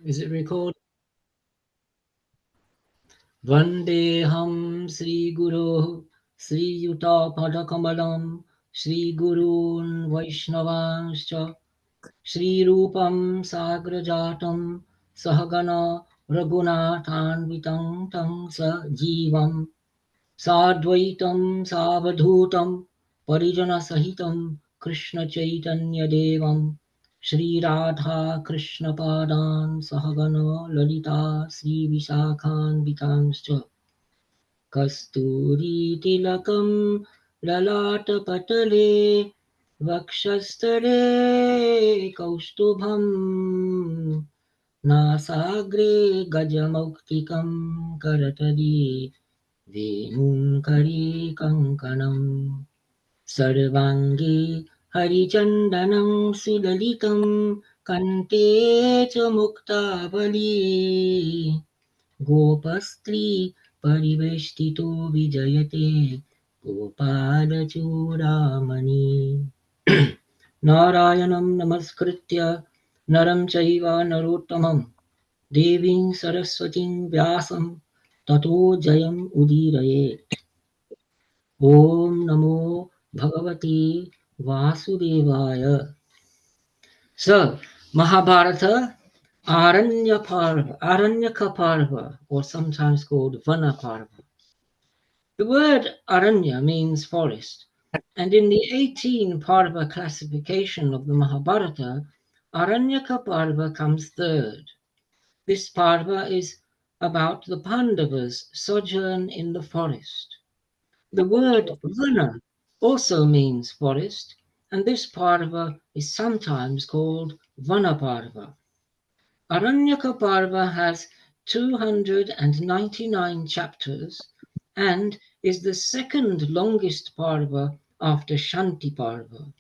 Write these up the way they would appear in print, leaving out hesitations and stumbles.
Is it recorded? Vandeham Sri Guru Sri Yuta Padakamalam Sri Gurun Vaishnavanscha Shri Rupam Sagrajatam Sahagana Raghunathanvitam Tam Sa Jivam Sadvaitam Savadhutam Parijana Sahitam Krishna Chaitanya Devam Shri Radha Krishna Padan Sahagana Lalita Sri Visakhan Vitanscha Kasturi Tilakam Lalata Patale Vakshastare Kaustubham Nasagre Gajamuktikam Karatadi Venukari Kankanam Sarvangi Harichandanam Sudalitam Kante cha Muktavali Gopastri Pariveshtito Vijayate Gopala Churamani Narayanam Namaskritya Naram Chaiva Narottamam Deving Saraswatim Vyasam Tato Jayam Udirayet Om Namo Bhagavati Vasudevaya. So, Mahabharata Aranyaka Parva, or sometimes called Vana Parva. The word Aranya means forest, and in the 18 Parva classification of the Mahabharata, Aranyaka Parva comes third. This Parva is about the Pandavas' sojourn in the forest. The word Vana also means forest, and this Parva is sometimes called Vanaparva. Aranyaka Parva has 299 chapters and is the second longest Parva after Shanti Parva.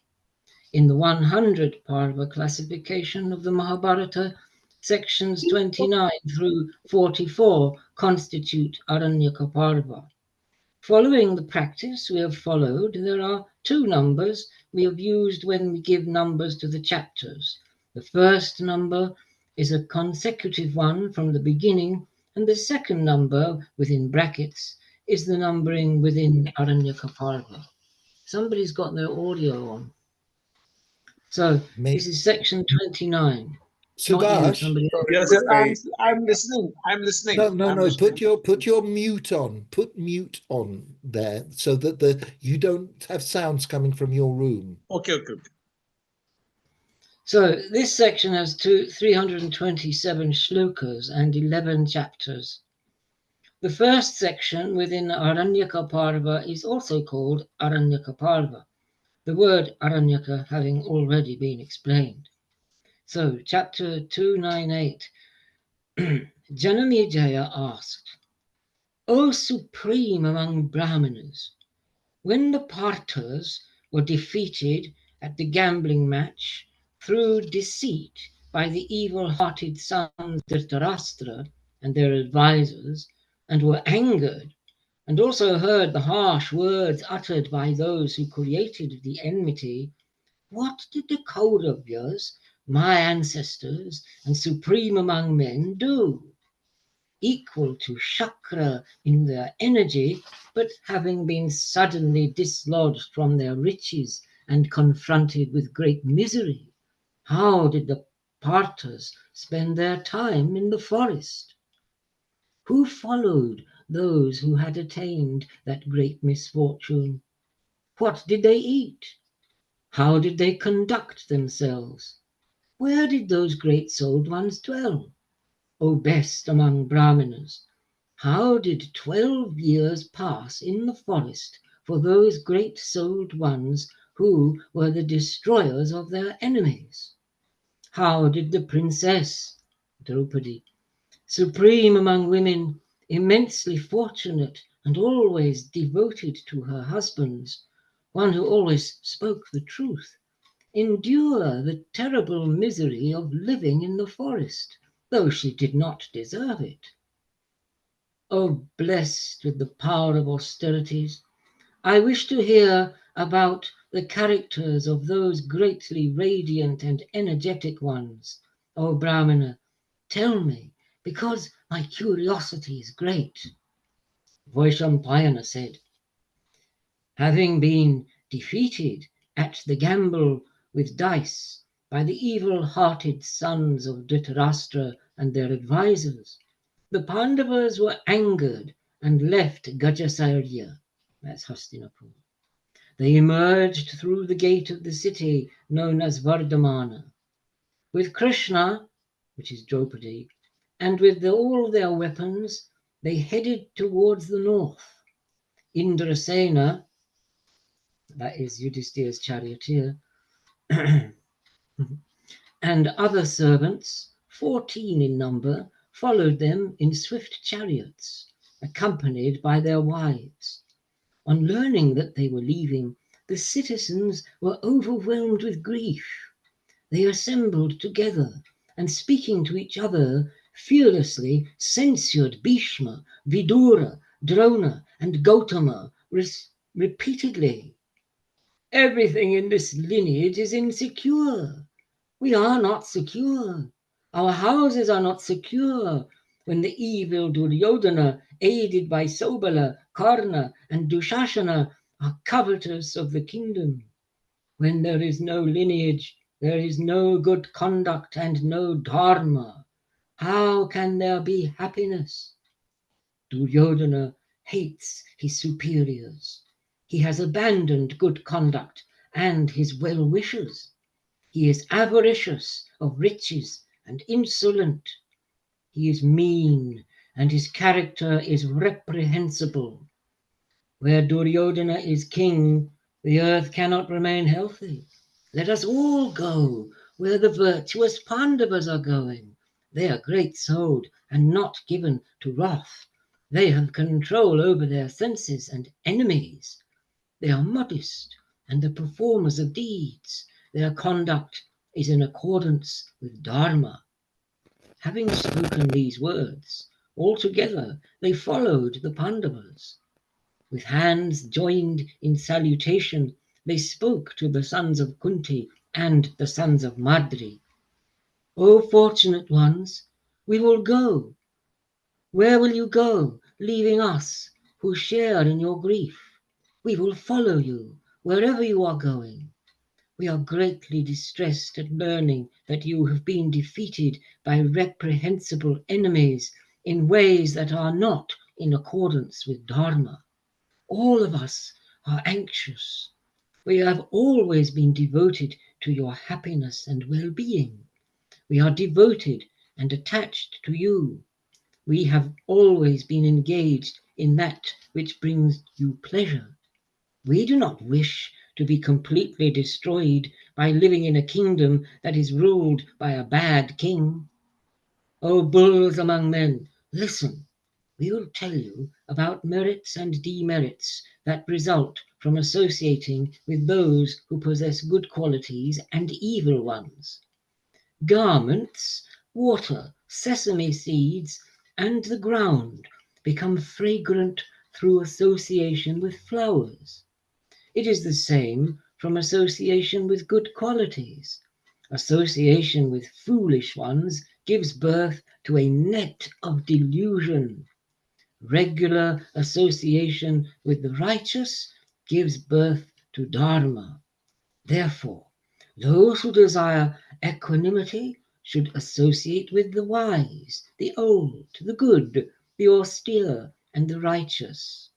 In the 100 Parva classification of the Mahabharata, sections 29 through 44 constitute Aranyaka Parva. Following the practice we have followed, there are two numbers we have used when we give numbers to the chapters. The first number is a consecutive one from the beginning, and the second number, within brackets, is the numbering within Aranyakaparva. Somebody's got their audio on. So this is section 29. Not you, Subhash? somebody else. Yes, sir. I'm listening. I'm listening. No. Put your mute on. Put mute on there so that you don't have sounds coming from your room. Okay. So this section has 327 shlokas and 11 chapters. The first section within Aranyaka Parva is also called Aranyaka Parva, the word Aranyaka having already been explained. So chapter 298, Janamejaya asked, O supreme among Brahmanas, when the Parthas were defeated at the gambling match through deceit by the evil-hearted sons of Dhritarashtra and their advisors, and were angered, and also heard the harsh words uttered by those who created the enmity, what did the Kauravyas, my ancestors and supreme among men, do? Equal to Shakra in their energy, but having been suddenly dislodged from their riches and confronted with great misery, how did the Parthas spend their time in the forest? Who followed those who had attained that great misfortune? What did they eat? How did they conduct themselves? Where did those great-souled ones dwell? O best among Brahmanas, how did 12 years pass in the forest for those great-souled ones who were the destroyers of their enemies? How did the princess Draupadi, supreme among women, immensely fortunate and always devoted to her husbands, one who always spoke the truth, endure the terrible misery of living in the forest, though she did not deserve it? O blessed with the power of austerities, I wish to hear about the characters of those greatly radiant and energetic ones. O Brahmana, Tell me, because my curiosity is great. Vaishampayana said, having been defeated at the gamble with dice by the evil-hearted sons of Dhritarashtra and their advisors, the Pandavas were angered and left Gajasarya, that's Hastinapur. They emerged through the gate of the city known as Vardhamana. With Krishna, which is Draupadi, and with all their weapons, they headed towards the north. Indrasena, that is Yudhishthira's charioteer, and other servants, 14 in number, followed them in swift chariots, accompanied by their wives. On learning that they were leaving, the citizens were overwhelmed with grief. They assembled together and, speaking to each other, fearlessly censured Bhishma, Vidura, Drona, and Gautama repeatedly. Everything in this lineage is insecure. We are not secure. Our houses are not secure when the evil Duryodhana, aided by Sobala, Karna, and Dushashana, are covetous of the kingdom. When there is no lineage, there is no good conduct and no dharma. How can there be happiness? Duryodhana hates his superiors. He has abandoned good conduct and his well-wishers. He is avaricious of riches and insolent. He is mean and his character is reprehensible. Where Duryodhana is king, the earth cannot remain healthy. Let us all go where the virtuous Pandavas are going. They are great-souled and not given to wrath. They have control over their senses and enemies. They are modest and the performers of deeds. Their conduct is in accordance with Dharma. Having spoken these words, altogether they followed the Pandavas. With hands joined in salutation, they spoke to the sons of Kunti and the sons of Madri. O fortunate ones, we will go. Where will you go, leaving us, who share in your grief? We will follow you, wherever you are going. We are greatly distressed at learning that you have been defeated by reprehensible enemies in ways that are not in accordance with Dharma. All of us are anxious. We have always been devoted to your happiness and well-being. We are devoted and attached to you. We have always been engaged in that which brings you pleasure. We do not wish to be completely destroyed by living in a kingdom that is ruled by a bad king. O bulls among men, listen. We will tell you about merits and demerits that result from associating with those who possess good qualities and evil ones. Garments, water, sesame seeds, and the ground become fragrant through association with flowers. It is the same from association with good qualities. Association with foolish ones gives birth to a net of delusion. Regular association with the righteous gives birth to Dharma. Therefore, those who desire equanimity should associate with the wise, the old, the good, the austere, and the righteous.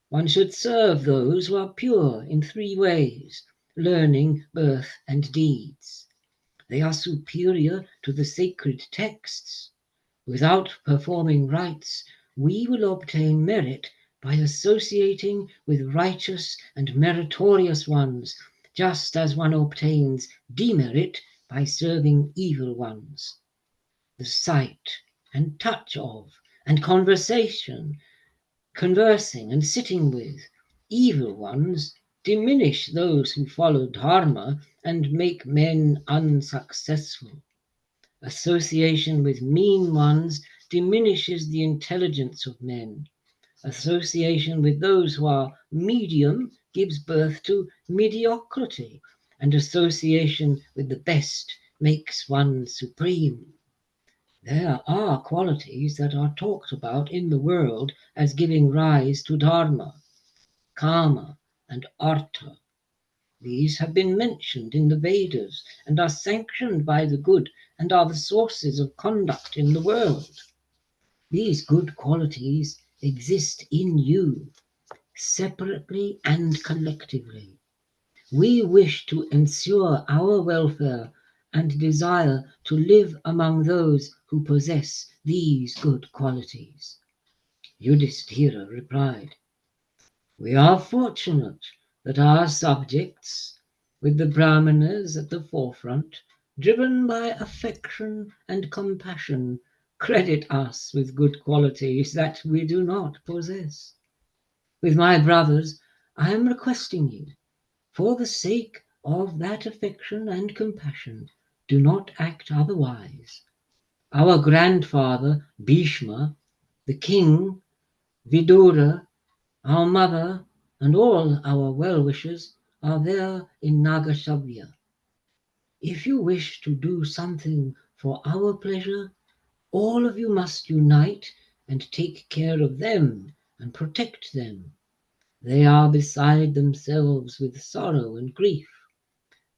One should serve those who are pure in 3 ways: learning, birth, and deeds. They are superior to the sacred texts. Without performing rites, we will obtain merit by associating with righteous and meritorious ones, just as one obtains demerit by serving evil ones. The sight and touch of and conversing and sitting with evil ones diminish those who follow Dharma and make men unsuccessful. Association with mean ones diminishes the intelligence of men. Association with those who are medium gives birth to mediocrity, and association with the best makes one supreme. There are qualities that are talked about in the world as giving rise to dharma, kama, and artha. These have been mentioned in the Vedas and are sanctioned by the good and are the sources of conduct in the world. These good qualities exist in you, separately and collectively. We wish to ensure our welfare and desire to live among those who possess these good qualities. Yudhishthira replied, "We are fortunate that our subjects, with the Brahmanas at the forefront, driven by affection and compassion, credit us with good qualities that we do not possess. With my brothers, I am requesting you, for the sake of that affection and compassion, do not act otherwise. Our grandfather Bhishma, the king, Vidura, our mother, and all our well-wishers are there in Nagasavya. If you wish to do something for our pleasure, all of you must unite and take care of them and protect them. They are beside themselves with sorrow and grief.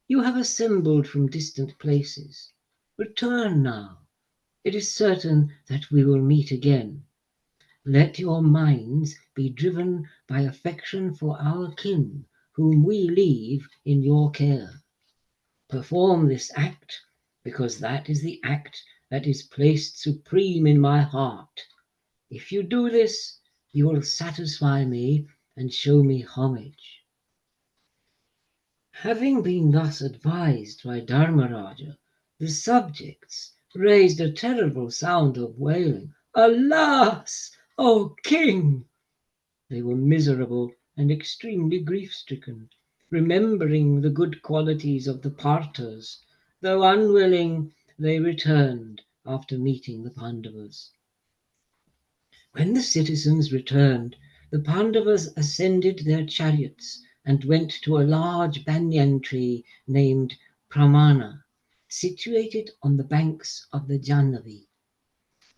You have assembled from distant places. Return now. It is certain that we will meet again. Let your minds be driven by affection for our kin, whom we leave in your care. Perform this act, because that is the act that is placed supreme in my heart. If you do this, you will satisfy me and show me homage." Having been thus advised by Dharmaraja, the subjects raised a terrible sound of wailing. "Alas, O king!" They were miserable and extremely grief-stricken, remembering the good qualities of the Parthas. Though unwilling, they returned after meeting the Pandavas. When the citizens returned, the Pandavas ascended their chariots and went to a large banyan tree named Pramana, situated on the banks of the Jannavi.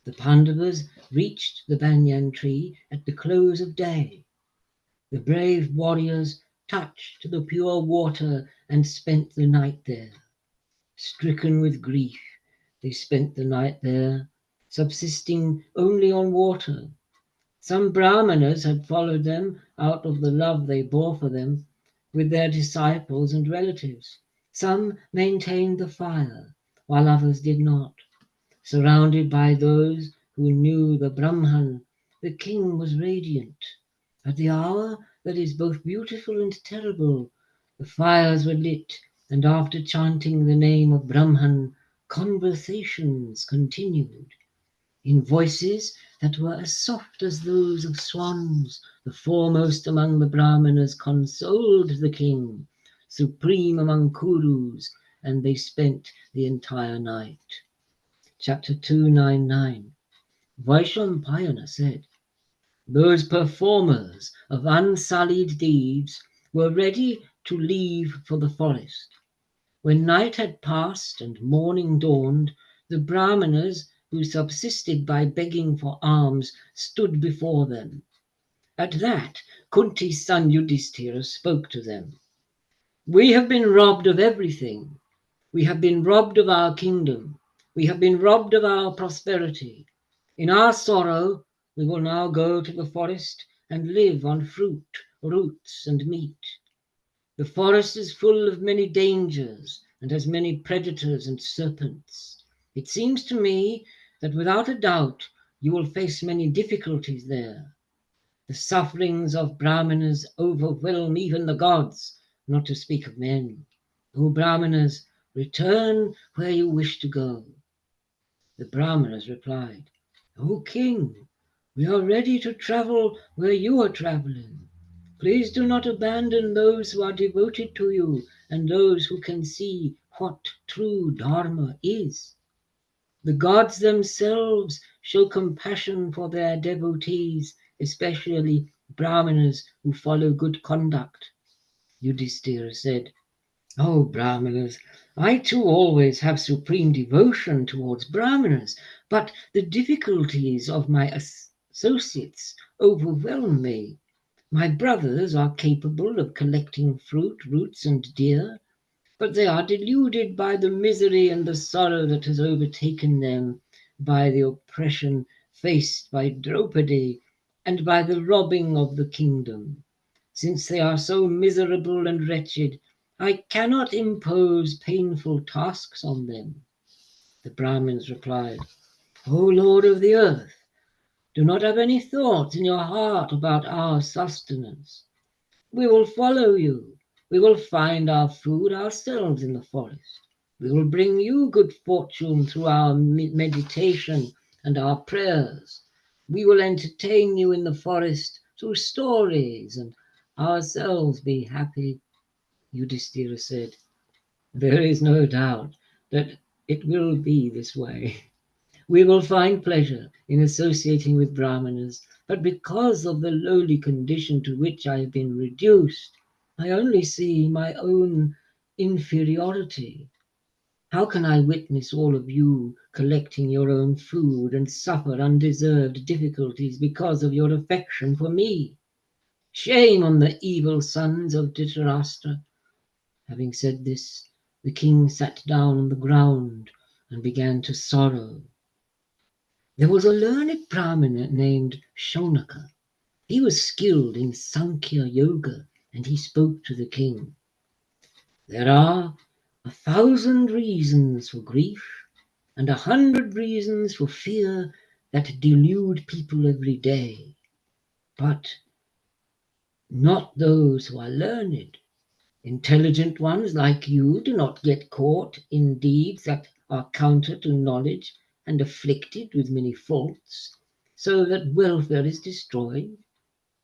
The Pandavas reached the banyan tree at the close of day. The brave warriors touched the pure water and spent the night there. Stricken with grief, they spent the night there, subsisting only on water. Some Brahmanas had followed them out of the love they bore for them with their disciples and relatives. Some maintained the fire, while others did not. Surrounded by those who knew the Brahman, the king was radiant. At the hour that is both beautiful and terrible, the fires were lit, and after chanting the name of Brahman, conversations continued. In voices that were as soft as those of swans, the foremost among the Brahmanas consoled the king, supreme among Kurus, and they spent the entire night. Chapter 299. Vaishampayana said, "Those performers of unsullied deeds were ready to leave for the forest. When night had passed and morning dawned, the Brahmanas, who subsisted by begging for alms, stood before them. At that, Kunti's son Yudhishthira spoke to them. We have been robbed of everything. We have been robbed of our kingdom. We have been robbed of our prosperity. In our sorrow, we will now go to the forest and live on fruit, roots, and meat. The forest is full of many dangers and has many predators and serpents. It seems to me that without a doubt you will face many difficulties there. The sufferings of Brahmanas overwhelm even the gods, not to speak of men. O Brahmanas, return where you wish to go." The Brahmanas replied, "O king, we are ready to travel where you are traveling. Please do not abandon those who are devoted to you and those who can see what true Dharma is. The gods themselves show compassion for their devotees, especially Brahmanas who follow good conduct." Yudhishthira said, "Oh Brahmanas, I too always have supreme devotion towards Brahmanas, But the difficulties of my associates overwhelm me. My brothers are capable of collecting fruit, roots, and deer, but they are deluded by the misery and the sorrow that has overtaken them, by the oppression faced by Draupadi, and by the robbing of the kingdom. Since they are so miserable and wretched, I cannot impose painful tasks on them. The Brahmins replied, O Lord of the earth, do not have any thoughts in your heart about our sustenance. We will follow you. We will find our food ourselves in the forest. We will bring you good fortune through our meditation and our prayers. We will entertain you in the forest through stories and ourselves be happy. Yudhishthira said, there is no doubt that it will be this way. We will find pleasure in associating with Brahmanas, but because of the lowly condition to which I have been reduced, I only see my own inferiority. How can I witness all of you collecting your own food and suffer undeserved difficulties because of your affection for me? Shame on the evil sons of Dhritarashtra. Having said this, the king sat down on the ground and began to sorrow. There was a learned Brahmana named Shaunaka. He was skilled in Sankhya Yoga, and he spoke to the king. There are 1,000 reasons for grief and 100 reasons for fear that delude people every day, but not those who are learned. Intelligent ones like you do not get caught in deeds that are counter to knowledge and afflicted with many faults, so that welfare is destroyed.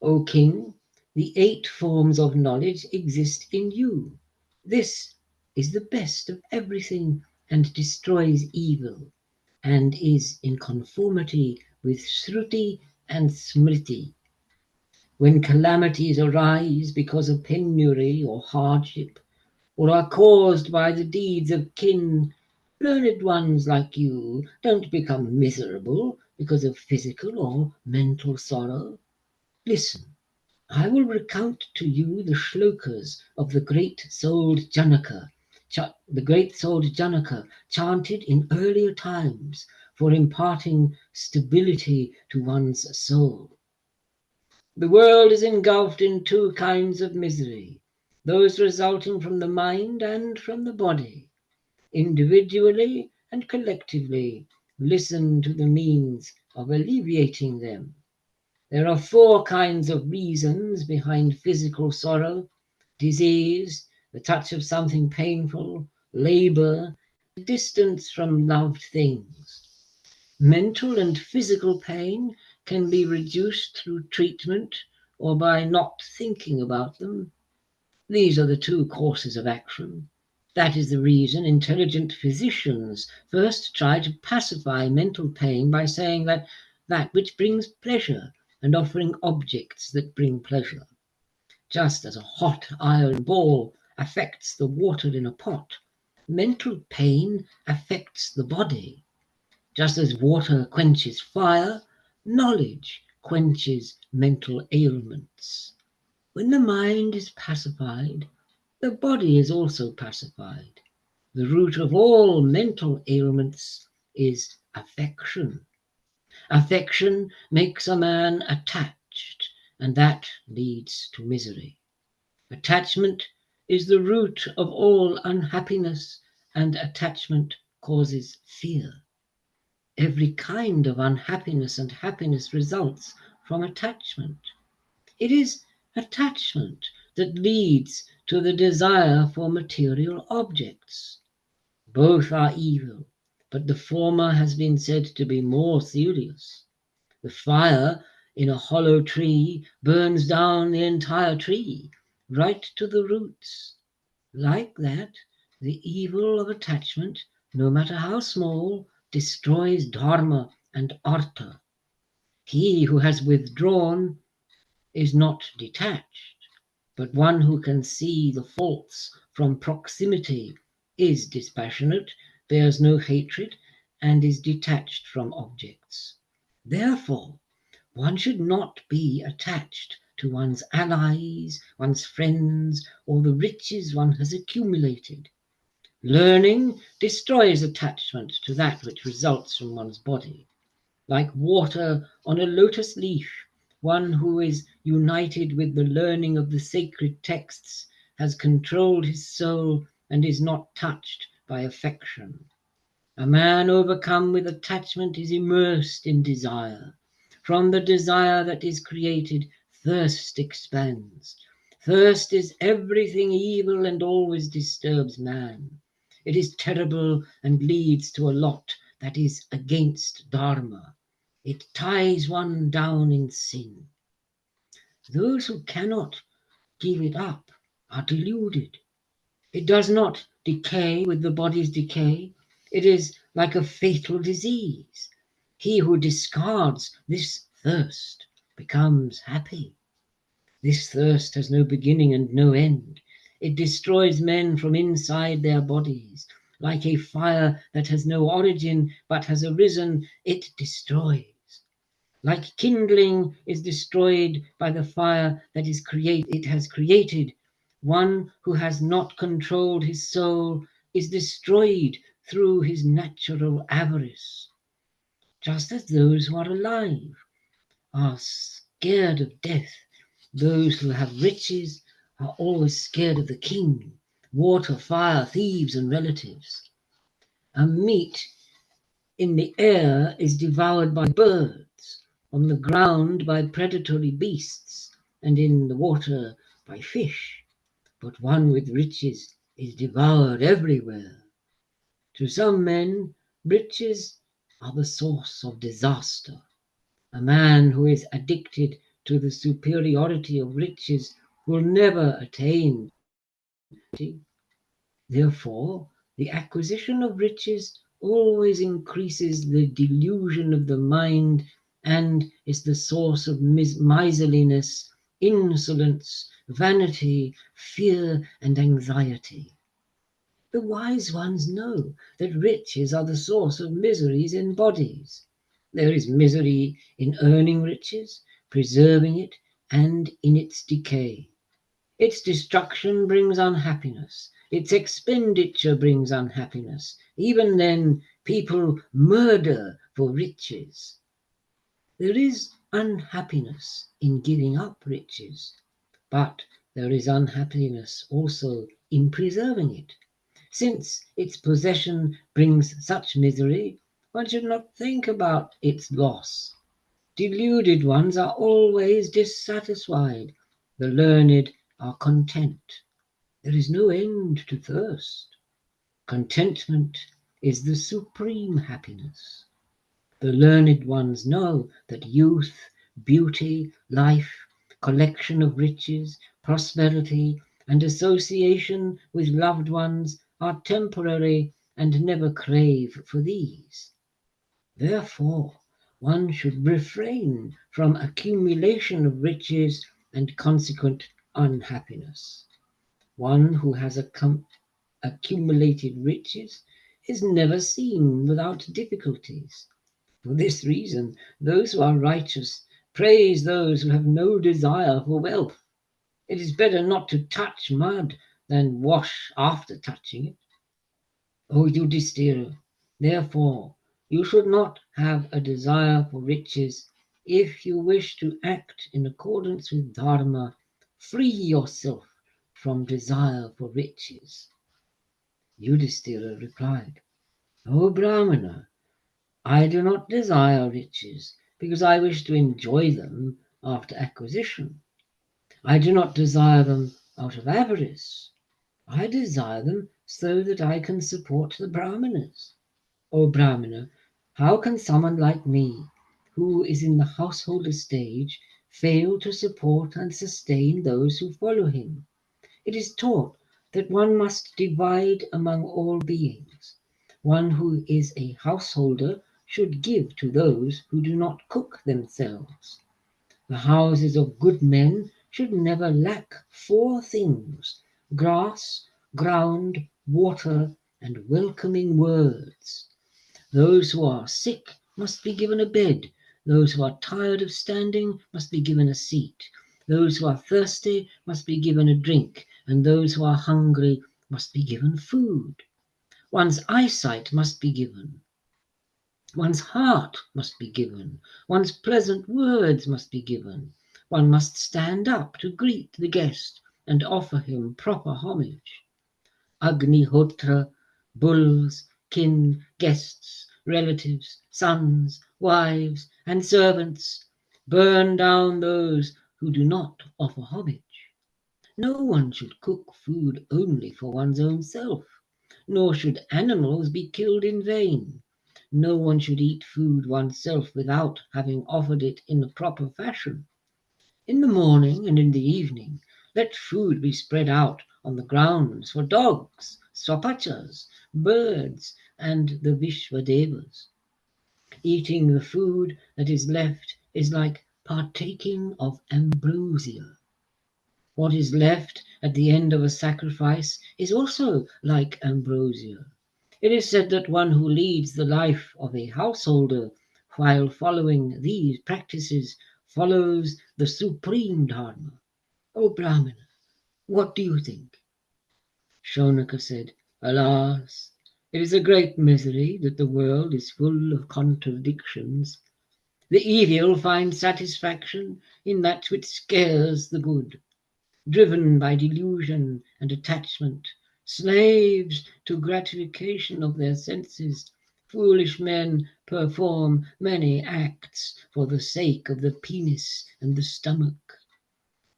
O king, the 8 forms of knowledge exist in you. This is the best of everything and destroys evil, and is in conformity with Shruti and Smriti. When calamities arise because of penury or hardship, or are caused by the deeds of kin, learned ones like you don't become miserable because of physical or mental sorrow. Listen, I will recount to you the shlokas of the great-souled Janaka chanted in earlier times for imparting stability to one's soul. The world is engulfed in 2 kinds of misery, those resulting from the mind and from the body. Individually and collectively, listen to the means of alleviating them. There are 4 kinds of reasons behind physical sorrow: disease, the touch of something painful, labor, distance from loved things. Mental and physical pain can be reduced through treatment or by not thinking about them. These are the 2 courses of action. That is the reason intelligent physicians first try to pacify mental pain by saying that which brings pleasure and offering objects that bring pleasure. Just as a hot iron ball affects the water in a pot, mental pain affects the body. Just as water quenches fire, knowledge quenches mental ailments. When the mind is pacified, the body is also pacified. The root of all mental ailments is affection. Affection makes a man attached, and that leads to misery. Attachment is the root of all unhappiness, and attachment causes fear. Every kind of unhappiness and happiness results from attachment. It is attachment that leads to the desire for material objects. Both are evil, but the former has been said to be more serious. The fire in a hollow tree burns down the entire tree, right to the roots. Like that, the evil of attachment, no matter how small, destroys dharma and artha. He who has withdrawn is not detached, but one who can see the faults from proximity, is dispassionate, bears no hatred, and is detached from objects. Therefore, one should not be attached to one's allies, one's friends, or the riches one has accumulated. Learning destroys attachment to that which results from one's body. Like water on a lotus leaf, one who is united with the learning of the sacred texts has controlled his soul and is not touched by affection. A man overcome with attachment is immersed in desire. From the desire that is created, thirst expands. Thirst is everything evil and always disturbs man. It is terrible and leads to a lot that is against Dharma. It ties one down in sin. Those who cannot give it up are deluded. It does not decay with the body's decay. It is like a fatal disease. He who discards this thirst becomes happy. This thirst has no beginning and no end. It destroys men from inside their bodies. Like a fire that has no origin but has arisen, it destroys. Like kindling is destroyed by the fire that it has created, one who has not controlled his soul is destroyed through his natural avarice. Just as those who are alive are scared of death, those who have riches are always scared of the king, water, fire, thieves, and relatives. A meat in the air is devoured by birds, on the ground by predatory beasts, and in the water by fish. But one with riches is devoured everywhere. To some men, riches are the source of disaster. A man who is addicted to the superiority of riches will never attain. Therefore, the acquisition of riches always increases the delusion of the mind and is the source of miserliness, insolence, vanity, fear, and anxiety. The wise ones know that riches are the source of miseries in bodies. There is misery in earning riches, preserving it, and in its decay. Its destruction brings unhappiness. Its expenditure brings unhappiness. Even then, people murder for riches. There is unhappiness in giving up riches, but there is unhappiness also in preserving it. Since its possession brings such misery, one should not think about its loss. Deluded ones are always dissatisfied. The learned are content. There is no end to thirst. Contentment is the supreme happiness. The learned ones know that youth, beauty, life, collection of riches, prosperity, and association with loved ones are temporary and never crave for these. Therefore, one should refrain from accumulation of riches and consequent unhappiness. One who has accumulated riches is never seen without difficulties. For this reason, those who are righteous praise those who have no desire for wealth. It is better not to touch mud than wash after touching it. O Yudhishthira, therefore, you should not have a desire for riches. If you wish to act in accordance with Dharma, free yourself from desire for riches. Yudhishthira replied, O Brahmana, I do not desire riches because I wish to enjoy them after acquisition. I do not desire them out of avarice. I desire them so that I can support the Brahmanas. O Brahmana, how can someone like me, who is in the householder stage, fail to support and sustain those who follow him? It is taught that one must divide among all beings. One who is a householder should give to those who do not cook themselves. The houses of good men should never lack four things: grass, ground, water, and welcoming words. Those who are sick must be given a bed. Those who are tired of standing must be given a seat. Those who are thirsty must be given a drink, and those who are hungry must be given food. One's eyesight must be given. One's heart must be given. One's pleasant words must be given. One must stand up to greet the guest and offer him proper homage. Agnihotra, bulls, kin, guests, relatives, sons, wives, and servants burn down those who do not offer homage. No one should cook food only for one's own self, nor should animals be killed in vain. No one should eat food oneself without having offered it in the proper fashion. In the morning and in the evening, let food be spread out on the grounds for dogs, swapachas, birds, and the Vishwadevas. Eating the food that is left is like partaking of ambrosia. What is left at the end of a sacrifice is also like ambrosia. It is said that one who leads the life of a householder while following these practices follows the supreme Dharma. O Brahmana, what do you think? Shaunaka said, Alas, it is a great misery that the world is full of contradictions. The evil finds satisfaction in that which scares the good. Driven by delusion and attachment, slaves to gratification of their senses, foolish men perform many acts for the sake of the penis and the stomach.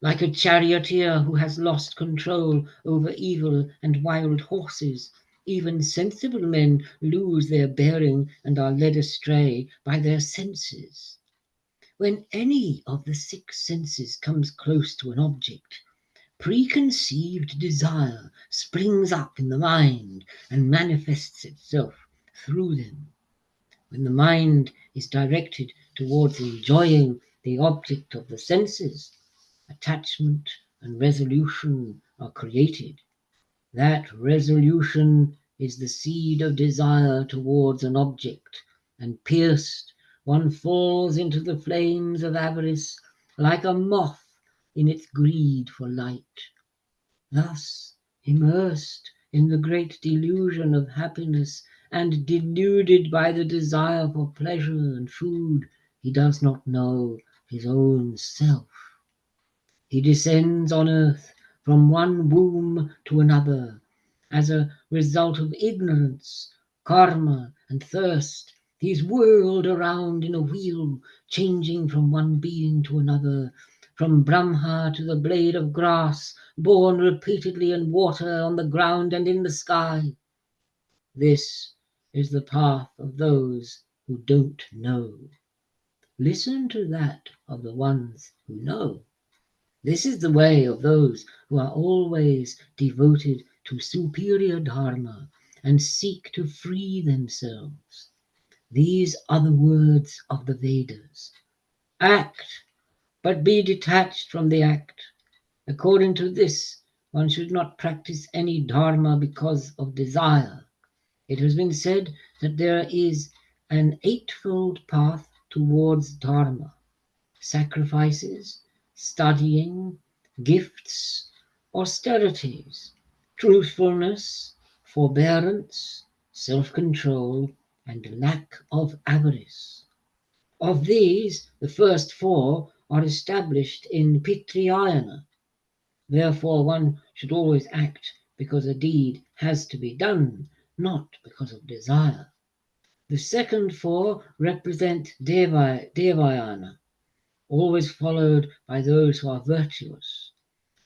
Like a charioteer who has lost control over evil and wild horses, even sensible men lose their bearing and are led astray by their senses. When any of the six senses comes close to an object, preconceived desire springs up in the mind and manifests itself through them. When the mind is directed towards enjoying the object of the senses, attachment and resolution are created. That resolution is the seed of desire towards an object, and pierced, one falls into the flames of avarice like a moth in its greed for light. Thus, immersed in the great delusion of happiness and deluded by the desire for pleasure and food, he does not know his own self. He descends on earth from one womb to another as a result of ignorance, karma, and thirst. He is whirled around in a wheel, changing from one being to another, from Brahma to the blade of grass, born repeatedly in water, on the ground, and in the sky. This is the path of those who don't know. Listen to that of the ones who know. This is the way of those who are always devoted to superior dharma and seek to free themselves. These are the words of the Vedas. Act, but be detached from the act. According to this, one should not practice any dharma because of desire. It has been said that there is an eightfold path towards dharma: sacrifices, studying, gifts, austerities, truthfulness, forbearance, self-control, and lack of avarice. Of these, the first four are established in Pitrayana. Therefore, one should always act because a deed has to be done, not because of desire. The second four represent Devayana, always followed by those who are virtuous.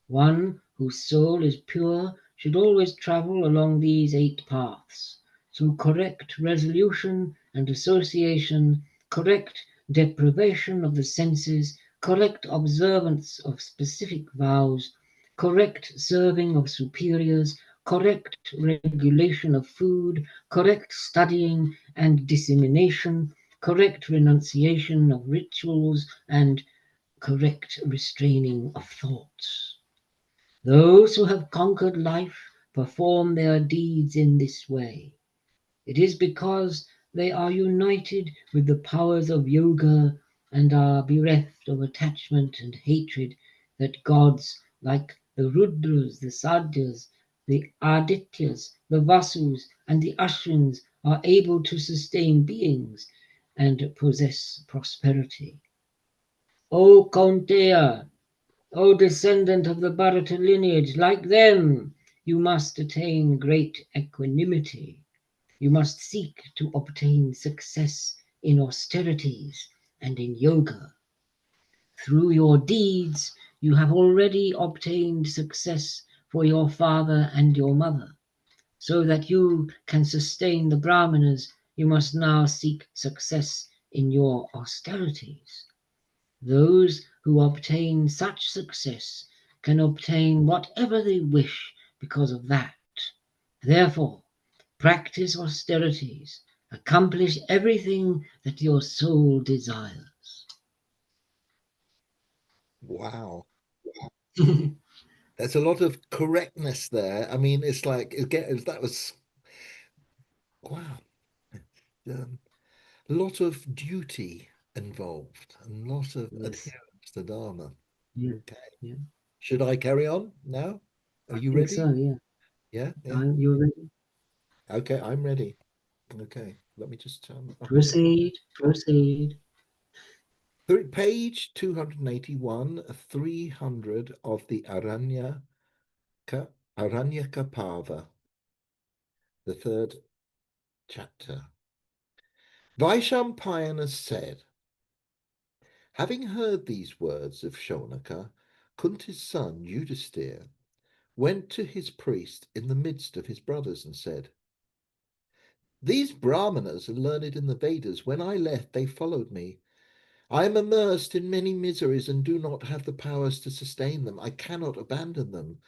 One whose soul is pure should always travel along these eight paths, through correct resolution and association, correct deprivation of the senses, correct observance of specific vows, correct serving of superiors, correct regulation of food, correct studying and dissemination, correct renunciation of rituals, and correct restraining of thoughts. Those who have conquered life perform their deeds in this way. It is because they are united with the powers of yoga and are bereft of attachment and hatred that gods like the Rudras, the Sadyas, the Adityas, the Vasus, and the Ashwins are able to sustain beings and possess prosperity. O Kaunteya, O descendant of the Bharata lineage, like them, you must attain great equanimity. You must seek to obtain success in austerities and in yoga. Through your deeds, you have already obtained success for your father and your mother. So that you can sustain the Brahmanas, you must now seek success in your austerities. Those who obtain such success can obtain whatever they wish because of that. Therefore, practice austerities, accomplish everything that your soul desires. Wow. There's a lot of correctness there. I mean, it's like, again, that was, wow. Um, a lot of duty involved and a lot of Yes. adherence to Dharma. Yeah. Okay. Yeah. Should I carry on now? Are I you think ready? so, yeah. Yeah, yeah. You're ready. Okay, I'm ready. Okay, let me just turn up here. Proceed, proceed. Page 281, 300 of the Aranyaka Parva, the third chapter. Vaishampayana said, having heard these words of Shonaka, Kunti's son Yudhisthira went to his priest in the midst of his brothers and said, these Brahmanas are learned in the Vedas. When I left, they followed me. I am immersed in many miseries and do not have the powers to sustain them. I cannot abandon them,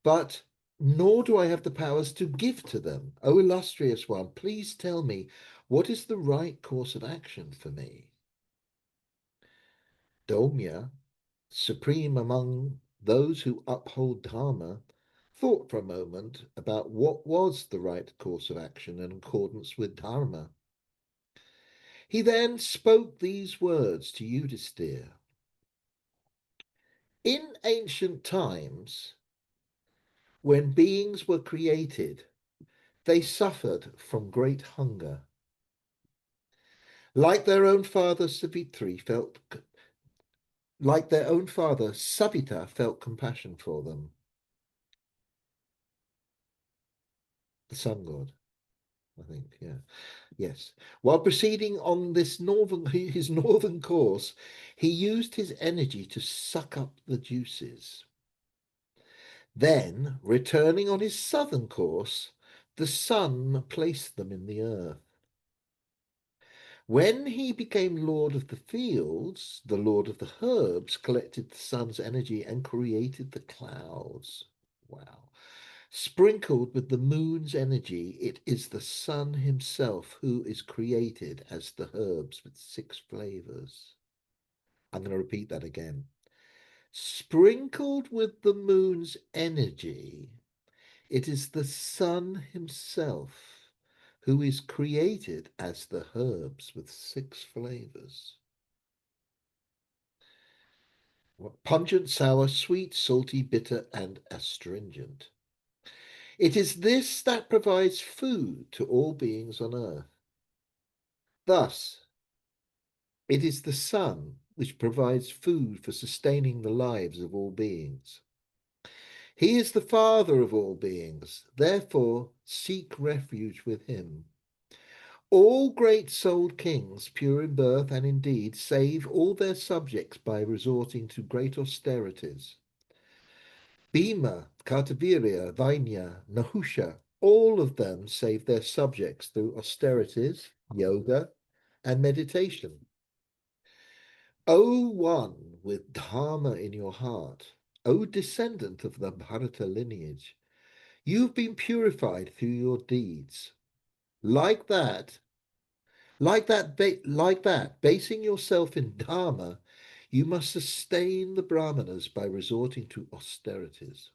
but nor do I have the powers to give to them. O illustrious one, please tell me, what is the right course of action for me? Domya, supreme among those who uphold Dharma, thought for a moment about what was the right course of action in accordance with Dharma. He then spoke these words to Yudhisthira. In ancient times, when beings were created, they suffered from great hunger. Like their own father Savita felt compassion for them. The sun god, I think, yeah. Yes. While proceeding on his northern course, he used his energy to suck up the juices. Then, returning on his southern course, the sun placed them in the earth. When he became lord of the fields, the lord of the herbs collected the sun's energy and created the clouds. Wow. Sprinkled with the moon's energy, it is the sun himself who is created as the herbs with 6 flavors. I'm going to repeat that again. Sprinkled with the moon's energy, it is the sun himself who is created as the herbs with 6 flavors. Pungent, sour, sweet, salty, bitter, and astringent. It is this that provides food to all beings on earth. Thus, it is the sun which provides food for sustaining the lives of all beings. He is the father of all beings, therefore seek refuge with him. All great-souled kings, pure in birth and in deed, save all their subjects by resorting to great austerities. Bhima, Kartavirya, Vainya, Nahusha, all of them save their subjects through austerities, yoga, and meditation. O one with Dharma in your heart, O descendant of the Bharata lineage, you've been purified through your deeds. Like that, basing yourself in Dharma, you must sustain the Brahmanas by resorting to austerities.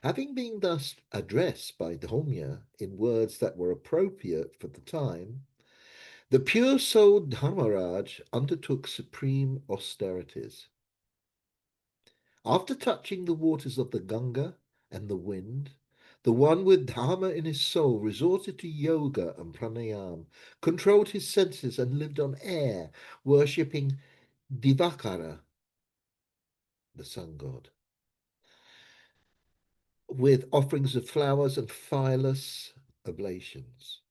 Having been thus addressed by Dhaumya in words that were appropriate for the time, the pure-souled Dharmaraj undertook supreme austerities. After touching the waters of the Ganga and the wind, the one with Dharma in his soul resorted to yoga and pranayam, controlled his senses, and lived on air, worshipping Divakara, the sun god, with offerings of flowers and fireless oblations.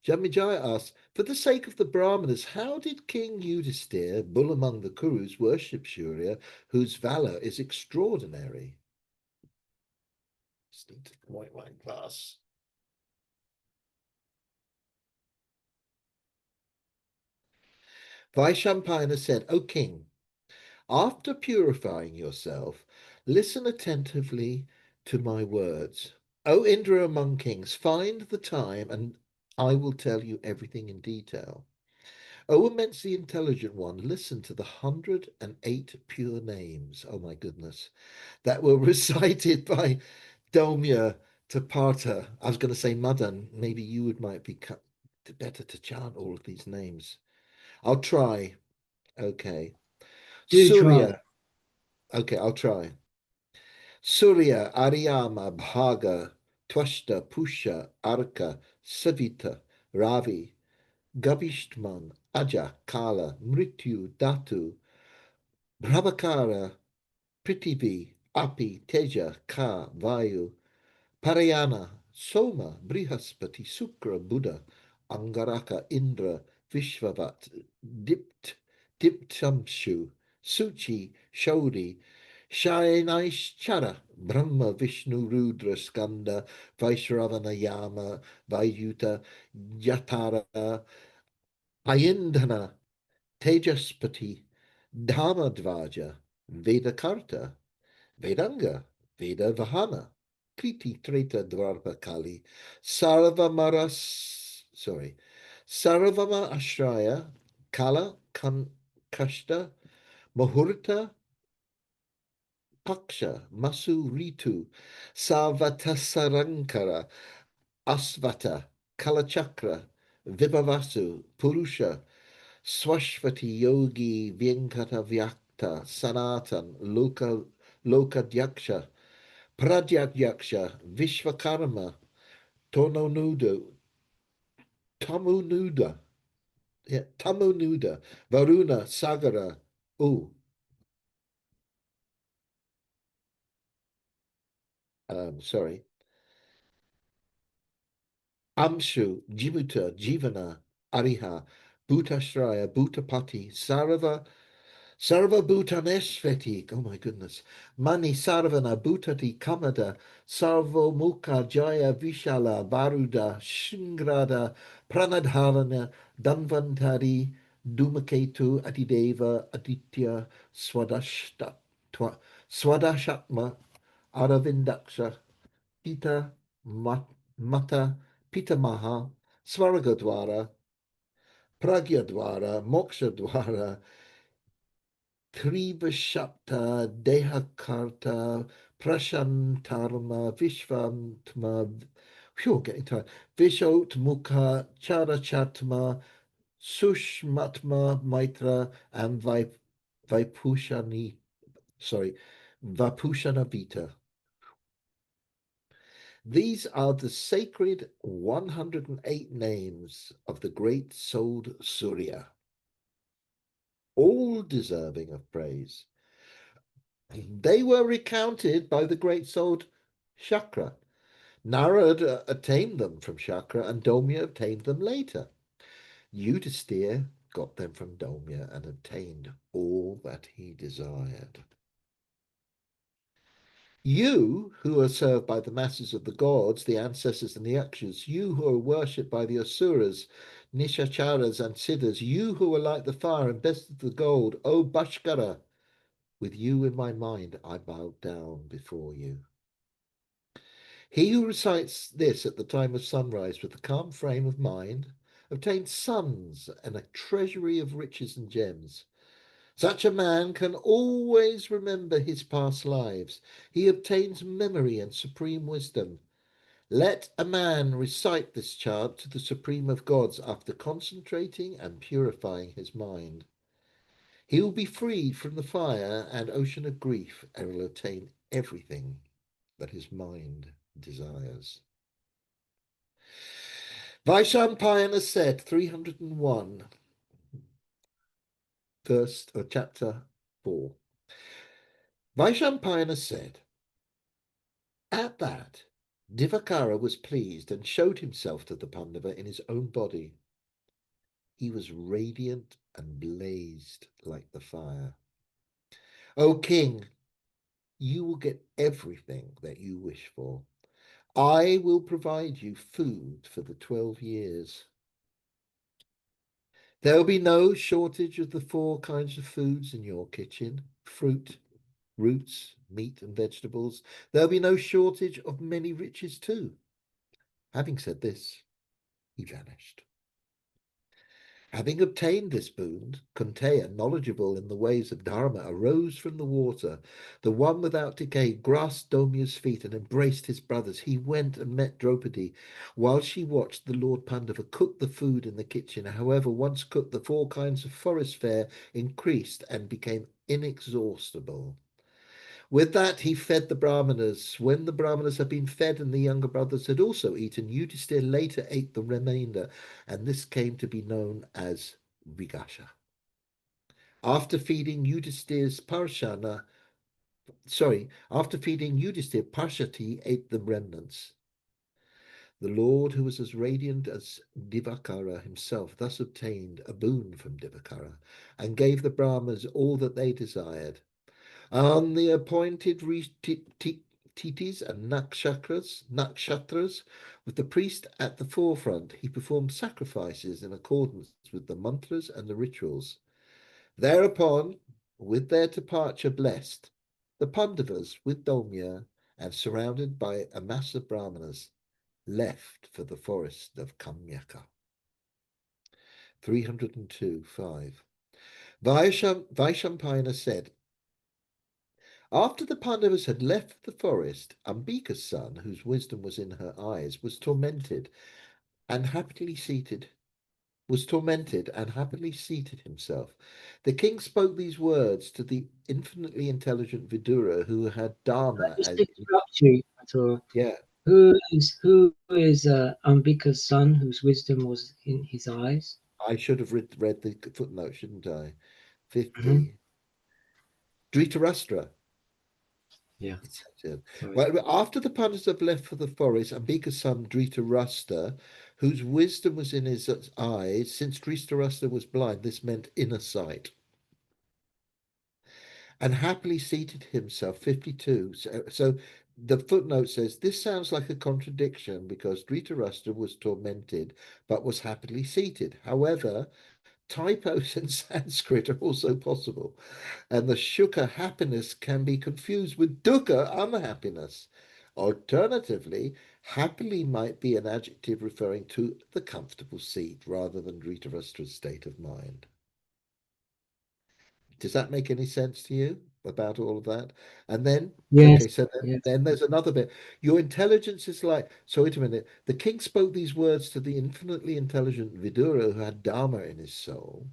Jamijaya asks, for the sake of the Brahmanas, how did King Yudhisthira, bull among the Kurus, worship Surya, whose valour is extraordinary? Just need to wipe my glass. Vaishampayana said, O king, after purifying yourself, listen attentively to my words. O Indra among kings, find the time and I will tell you everything in detail. O immensely intelligent one, listen to the 108 pure names, oh my goodness, that were recited by Domya to Partha. I was going to say Madan, maybe you might be better to chant all of these names. I'll try. Okay. Do try. Surya. Okay, I'll try. Surya, Aryama, Bhaga, Twashta, Pusha, Arka, Savita, Ravi, Gavishthman, Aja, Kala, Mrityu, Datu, Brahmakara, Prithivi, Api, Teja, Ka, Vayu, Parayana, Soma, Brihaspati, Sukra, Buddha, Angaraka, Indra, Vishvavat, Dipt, Diptamshu, Suchi, Shauri, Shainaishchara, Brahma, Vishnu, Rudra, Skanda, Vaishravana, Yama, Vayuta, Jatara, Ayindana, Tejaspati, Dharmadvaja, Vedakarta, Vedanga, Veda Vahana, Kriti Treta Dvarpa Kali, Sarvama Ashraya, Kala Kashta, Muhurta, Paksha, Masu Ritu, Sarvatasarankara, Asvata, Kalachakra, Vibhavasu, Purusha, Swashvati Yogi Venkata Vyakta Sanatan Lokadyaksha Pradyaksha Vishvakarma Tononuda Tamunuda Tamunuda Varuna Sagara Oh, sorry. Amshu Jimuta Jivana Ariha Bhutashraya Bhutapati Sarva Bhutanesveti, oh my goodness, Mani Sarvana Bhutati Kamada, Sarvo Mukha Jaya Vishala Varuda Shingrada Pranadharana Danvantari Dhumaketu Adideva Aditya Swadashatma Aravindaksha Pita Mata Pitamaha Swaragadwara Pragyadwara Mokshadwara Trivashapta, Dehakarta, Prashantarma, Vishvantma, phew, getting tired, Vishotmukha, Charachatma, Sushmatma, Maitra, and Vaipushani, sorry, Vapushanavita. These are the sacred 108 names of the great souled Surya, all deserving of praise. They were recounted by the great souled Shakra. Narad attained them from Shakra, and Domya obtained them later. Yudhisthira got them from Domya and obtained all that he desired. You, who are served by the masses of the gods, the ancestors and the Yakshas, you who are worshipped by the Asuras, Nishacharas and Siddhas, you who are like the fire and best of the gold, O Bhaskara, with you in my mind I bow down before you. He who recites this at the time of sunrise with a calm frame of mind obtains sons and a treasury of riches and gems. Such a man can always remember his past lives. He obtains memory and supreme wisdom. Let a man recite this chant to the supreme of gods after concentrating and purifying his mind. He will be freed from the fire and ocean of grief and will attain everything that his mind desires. Vaishampayana said, 301, verse or chapter 4. Vaishampayana said, at that, Divakara was pleased and showed himself to the Pandava in his own body. He was radiant and blazed like the fire. O king, you will get everything that you wish for. I will provide you food for the 12 years. There will be no shortage of the 4 kinds of foods in your kitchen: fruit, roots, meat, and vegetables. There'll be no shortage of many riches too. Having said this, he vanished. Having obtained this boon, Kunteya, knowledgeable in the ways of Dharma, arose from the water. The one without decay grasped Domya's feet and embraced his brothers. He went and met Draupadi. While she watched, the Lord Pandava cooked the food in the kitchen. However, once cooked, the 4 kinds of forest fare increased and became inexhaustible. With that, he fed the Brahmanas. When the Brahmanas had been fed and the younger brothers had also eaten, Yudhisthira later ate the remainder, and this came to be known as Vigasha. After feeding Yudhisthira's Parshati ate the remnants. The Lord, who was as radiant as Divakara himself, thus obtained a boon from Divakara and gave the Brahmanas all that they desired. On the appointed titis and nakshatras, with the priest at the forefront, he performed sacrifices in accordance with the mantras and the rituals. Thereupon, with their departure blessed, the Pandavas, with Domya and surrounded by a mass of Brahmanas, left for the forest of Kamyaka. 302.5. Vaishampayana said, after the Pandavas had left the forest, Ambika's son, whose wisdom was in her eyes, was tormented and happily seated himself. The king spoke these words to the infinitely intelligent Vidura, who had Dharma Just as to interrupt you at all. yeah. Who is Ambika's son, whose wisdom was in his eyes? I should have read the footnote, shouldn't I? Hmm. 50. Dhritarashtra. Yeah, It's said. sorry. Well, after the Pandavas had left for the forest, Ambika's son Dhritarashtra, whose wisdom was in his eyes, since Dhritarashtra was blind, this meant inner sight, and happily seated himself. 52. So the footnote says this sounds like a contradiction because Dhritarashtra was tormented but was happily seated. However, typos in Sanskrit are also possible, and the sukha happiness can be confused with dukkha unhappiness. Alternatively, happily might be an adjective referring to the comfortable seat rather than Dhritarashtra's state of mind. Does that make any sense to you about all of that? And then, Yes, okay, so yes. then there's another bit. Your intelligence is like, so wait a minute. The king spoke these words to the infinitely intelligent Vidura who had Dharma in his soul.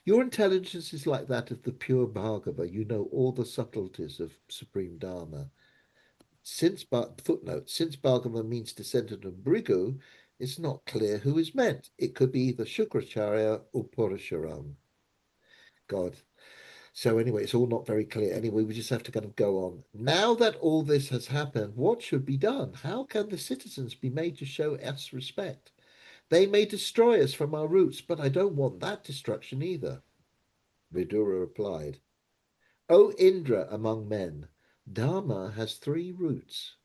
Your intelligence is like that of the pure Bhargava. You know all the subtleties of supreme Dharma. Since Bhargava means descendant of Brigu, it's not clear who is meant. It could be either Shukracharya or Purusharam. God. So anyway, it's all not very clear. Anyway, we just have to kind of go on. Now that all this has happened, what should be done? How can the citizens be made to show us respect? They may destroy us from our roots, but I don't want that destruction either. Vidura replied, O Indra among men, Dharma has 3 roots.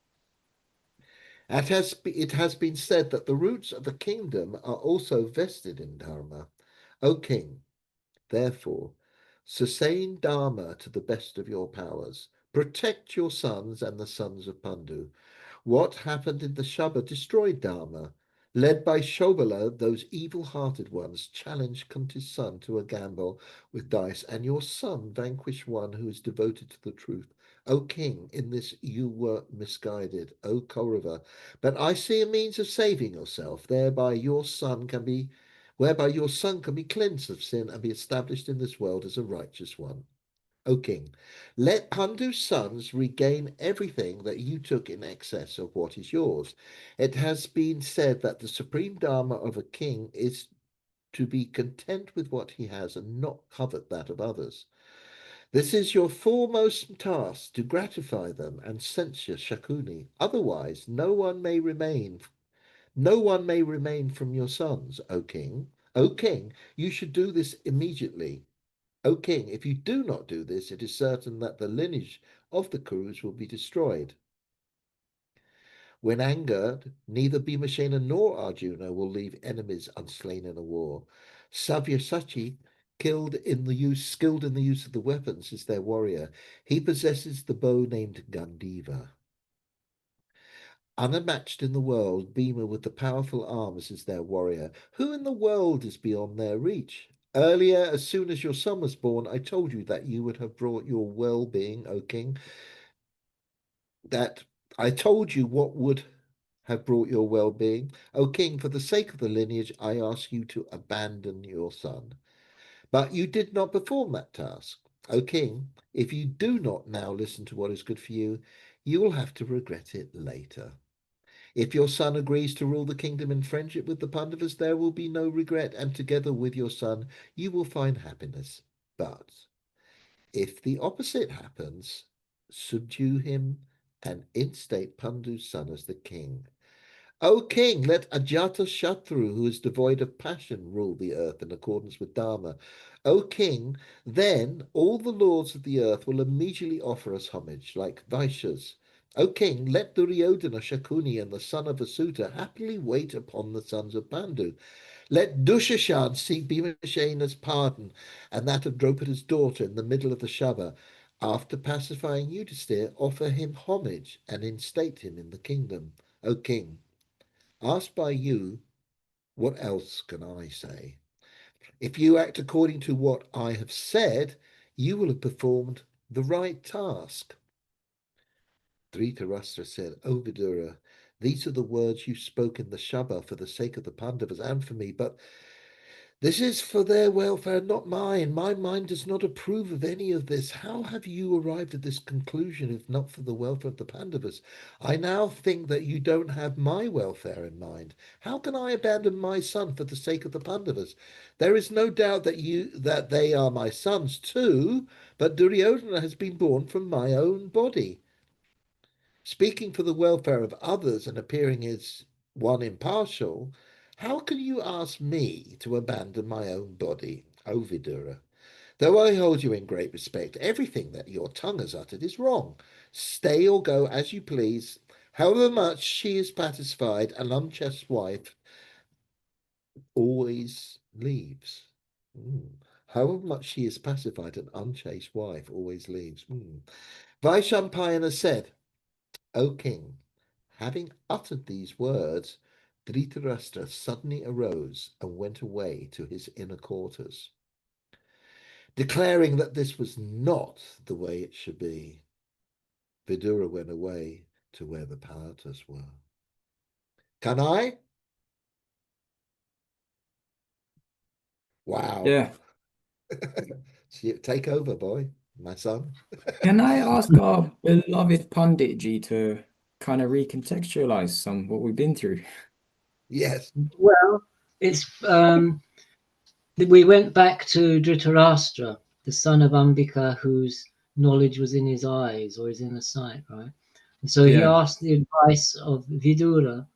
It has been said that the roots of the kingdom are also vested in Dharma. O king, therefore, sustain Dharma to the best of your powers. Protect your sons and the sons of Pandu. What happened in the Shabda destroyed Dharma. Led by Shobala, those evil-hearted ones challenged Kunti's son to a gamble with dice, and your son vanquished one who is devoted to the truth. O king, in this you were misguided, O Kaurava, but I see a means of saving yourself, whereby your son can be cleansed of sin and be established in this world as a righteous one. O king, let Pandu's sons regain everything that you took in excess of what is yours. It has been said that the supreme dharma of a king is to be content with what he has and not covet that of others. This is your foremost task, to gratify them and censure Shakuni. Otherwise, no one may remain from your sons, O king. O king, you should do this immediately. O king, if you do not do this, it is certain that the lineage of the Kurus will be destroyed. When angered, neither Bhimashena nor Arjuna will leave enemies unslain in a war. Sabyasachi, skilled in the use of the weapons, is their warrior. He possesses the bow named Gandiva. Unmatched in the world, Bhima with the powerful arms is their warrior. Who in the world is beyond their reach? Earlier, as soon as your son was born, I told you that you would have brought your well-being, O king. That I told you what would have brought your well-being. O king, for the sake of the lineage, I ask you to abandon your son. But you did not perform that task. O king, if you do not now listen to what is good for you, you will have to regret it later. If your son agrees to rule the kingdom in friendship with the Pandavas, there will be no regret, and together with your son, you will find happiness. But if the opposite happens, subdue him and instate Pandu's son as the king. O king, let Ajata Shatru, who is devoid of passion, rule the earth in accordance with Dharma. O king, then all the lords of the earth will immediately offer us homage, like Vaishyas. O king, let Duryodhana, Shakuni, and the son of Asuta happily wait upon the sons of Pandu. Let Dushashan seek Bhimashena's pardon and that of Draupadi's daughter in the middle of the Sabha. After pacifying Yudhisthira, offer him homage and instate him in the kingdom. O king, asked by you, what else can I say? If you act according to what I have said, you will have performed the right task. Dhritarashtra said, O Vidura, these are the words you spoke in the Sabha for the sake of the Pandavas and for me, but this is for their welfare, not mine. My mind does not approve of any of this. How have you arrived at this conclusion if not for the welfare of the Pandavas? I now think that you don't have my welfare in mind. How can I abandon my son for the sake of the Pandavas? There is no doubt that they are my sons too, but Duryodhana has been born from my own body. Speaking for the welfare of others and appearing as one impartial, how can you ask me to abandon my own body, O Vidura? Though I hold you in great respect, everything that your tongue has uttered is wrong. Stay or go as you please. However much she is satisfied, an unchaste wife always leaves. However much she is pacified, an unchaste wife always leaves. Vaishampayana said, O king, having uttered these words, Dhritarashtra suddenly arose and went away to his inner quarters, declaring that this was not the way it should be. Vidura went away to where the Paratas were. Can I? Wow. Yeah. Take over, boy, my son. Can I ask our beloved Panditji to kind of recontextualize some what we've been through? Yes. Well, it's we went back to Dhritarashtra, the son of Ambika, whose knowledge was in his eyes or his inner sight, right? And so he Yeah. asked the advice of Vidura,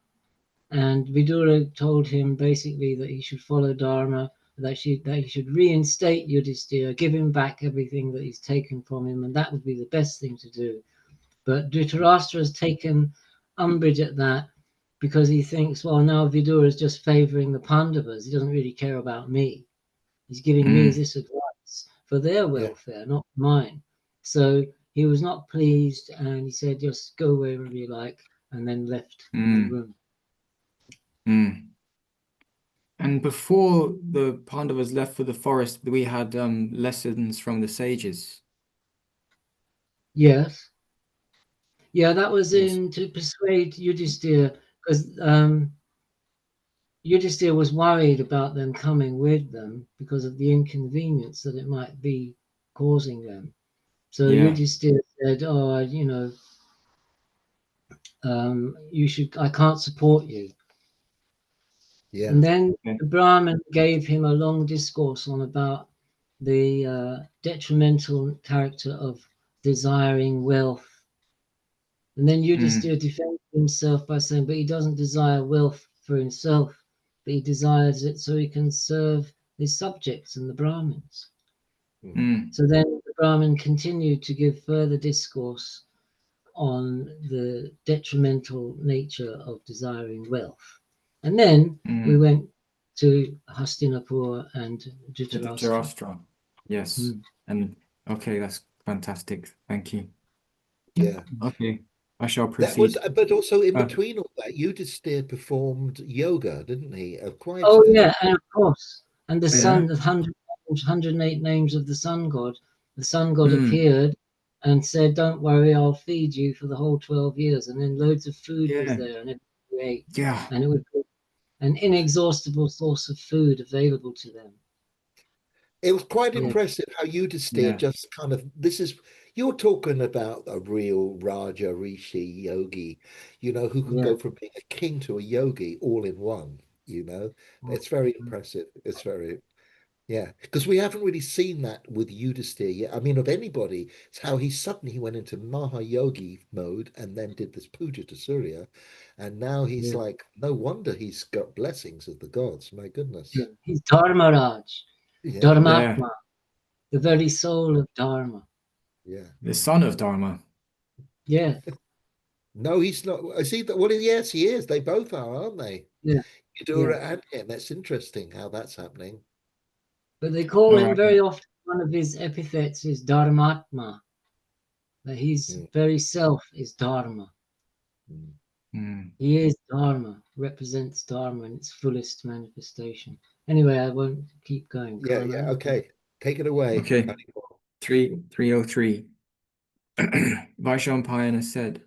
and Vidura told him basically that he should follow Dharma, that he should reinstate Yudhisthira, give him back everything that he's taken from him, and that would be the best thing to do. But Dhritarashtra has taken umbrage at that because he thinks, well, now Vidura is just favoring the Pandavas. He doesn't really care about me. He's giving me Mm, this advice for their Yeah. welfare, not mine. So he was not pleased, and he said, just go wherever you like, and then left the mm. room. Mm. And before the Pandavas left for the forest, we had lessons from the sages. Yes. Yeah, that was Yes. in to persuade Yudhisthira, because Yudhisthira was worried about them coming with them because of the inconvenience that it might be causing them. So Yeah. Yudhisthira said, "Oh, I can't support you." Yeah. And then Okay. the Brahmin gave him a long discourse on about the detrimental character of desiring wealth. And then Yudhisthira defended himself by saying, but he doesn't desire wealth for himself, but he desires it so he can serve his subjects and the Brahmins. Mm. So then the Brahmin continued to give further discourse on the detrimental nature of desiring wealth. And then we went to Hastinapur and To the Dhritarashtra. Dhritarashtra. Yes. And okay, that's fantastic. Thank you. Yeah. Okay, I shall That was, proceed. but also in between all that, Yudhisthira performed yoga, didn't he? Quite. Oh yeah, and of course, and the Yeah. sun, the 108 names of the sun god. The sun god Mm. appeared and said, "Don't worry, I'll feed you for the whole 12 years." And then loads of food was Yeah. there, and everybody ate, Yeah. and it was an inexhaustible source of food available to them. It was quite Yeah, impressive how Yudhisthira Yeah. just kind of, you're talking about a real Raja Rishi yogi, who can yeah. go from being a king to a yogi all in one, you know. It's very impressive. It's very, yeah, because we haven't really seen that with Yudhisthira yet. I mean, of anybody, it's how he went into Mahayogi mode and then did this puja to Surya. And now he's Yeah. like, no wonder he's got blessings of the gods. My Yeah. goodness. He's Dharmaraj, Yeah, Yeah. Dharmatma, the very soul of Dharma. yeah. The son of Dharma. Yeah, No, he's not. I see that. Well, yes, he is. They both are, aren't they? yeah, yeah. Eudora and him. That's interesting how that's happening. But they call All him right. very often, one of his epithets is Dharmatma, that his Mm, very self is Dharma. mm. Mm. He is Dharma, represents Dharma in its fullest manifestation. Anyway, I won't keep going. Yeah, Carry yeah. on. Okay, take it away. Okay. 303. Vaishnampayana said,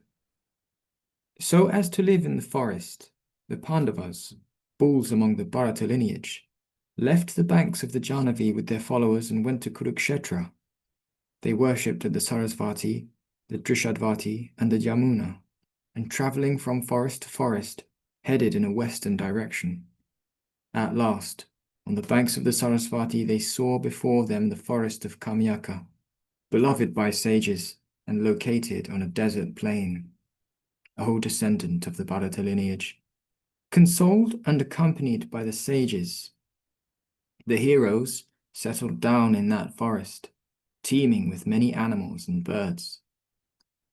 so as to live in the forest, the Pandavas, bulls among the Bharata lineage, left the banks of the Jahnavi with their followers and went to Kurukshetra. They worshipped at the Sarasvati, the Drishadvati, and the Yamuna, and travelling from forest to forest, headed in a western direction. At last, on the banks of the Sarasvati, they saw before them the forest of Kamyaka, beloved by sages and located on a desert plain. O descendant of the Bharata lineage, consoled and accompanied by the sages, the heroes settled down in that forest, teeming with many animals and birds.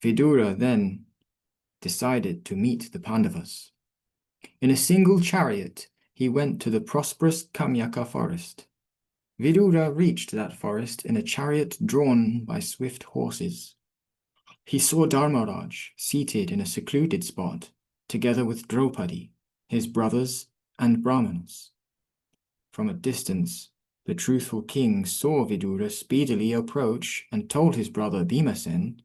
Vidura then decided to meet the Pandavas. In a single chariot, he went to the prosperous Kamyaka forest. Vidura reached that forest in a chariot drawn by swift horses. He saw Dharmaraj seated in a secluded spot, together with Draupadi, his brothers, and Brahmanas. From a distance, the truthful king saw Vidura speedily approach and told his brother Bhimasen,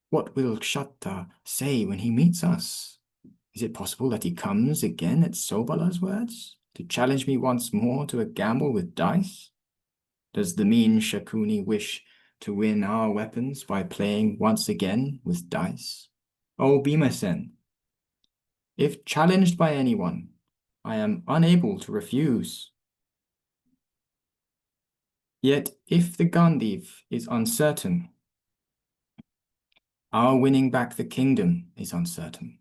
what will Kshatta say when he meets us? Is it possible that he comes again at Sobala's words, to challenge me once more to a gamble with dice? Does the mean Shakuni wish to win our weapons by playing once again with dice? O Bhimasen, if challenged by anyone, I am unable to refuse. Yet if the Gandhiv is uncertain, our winning back the kingdom is uncertain.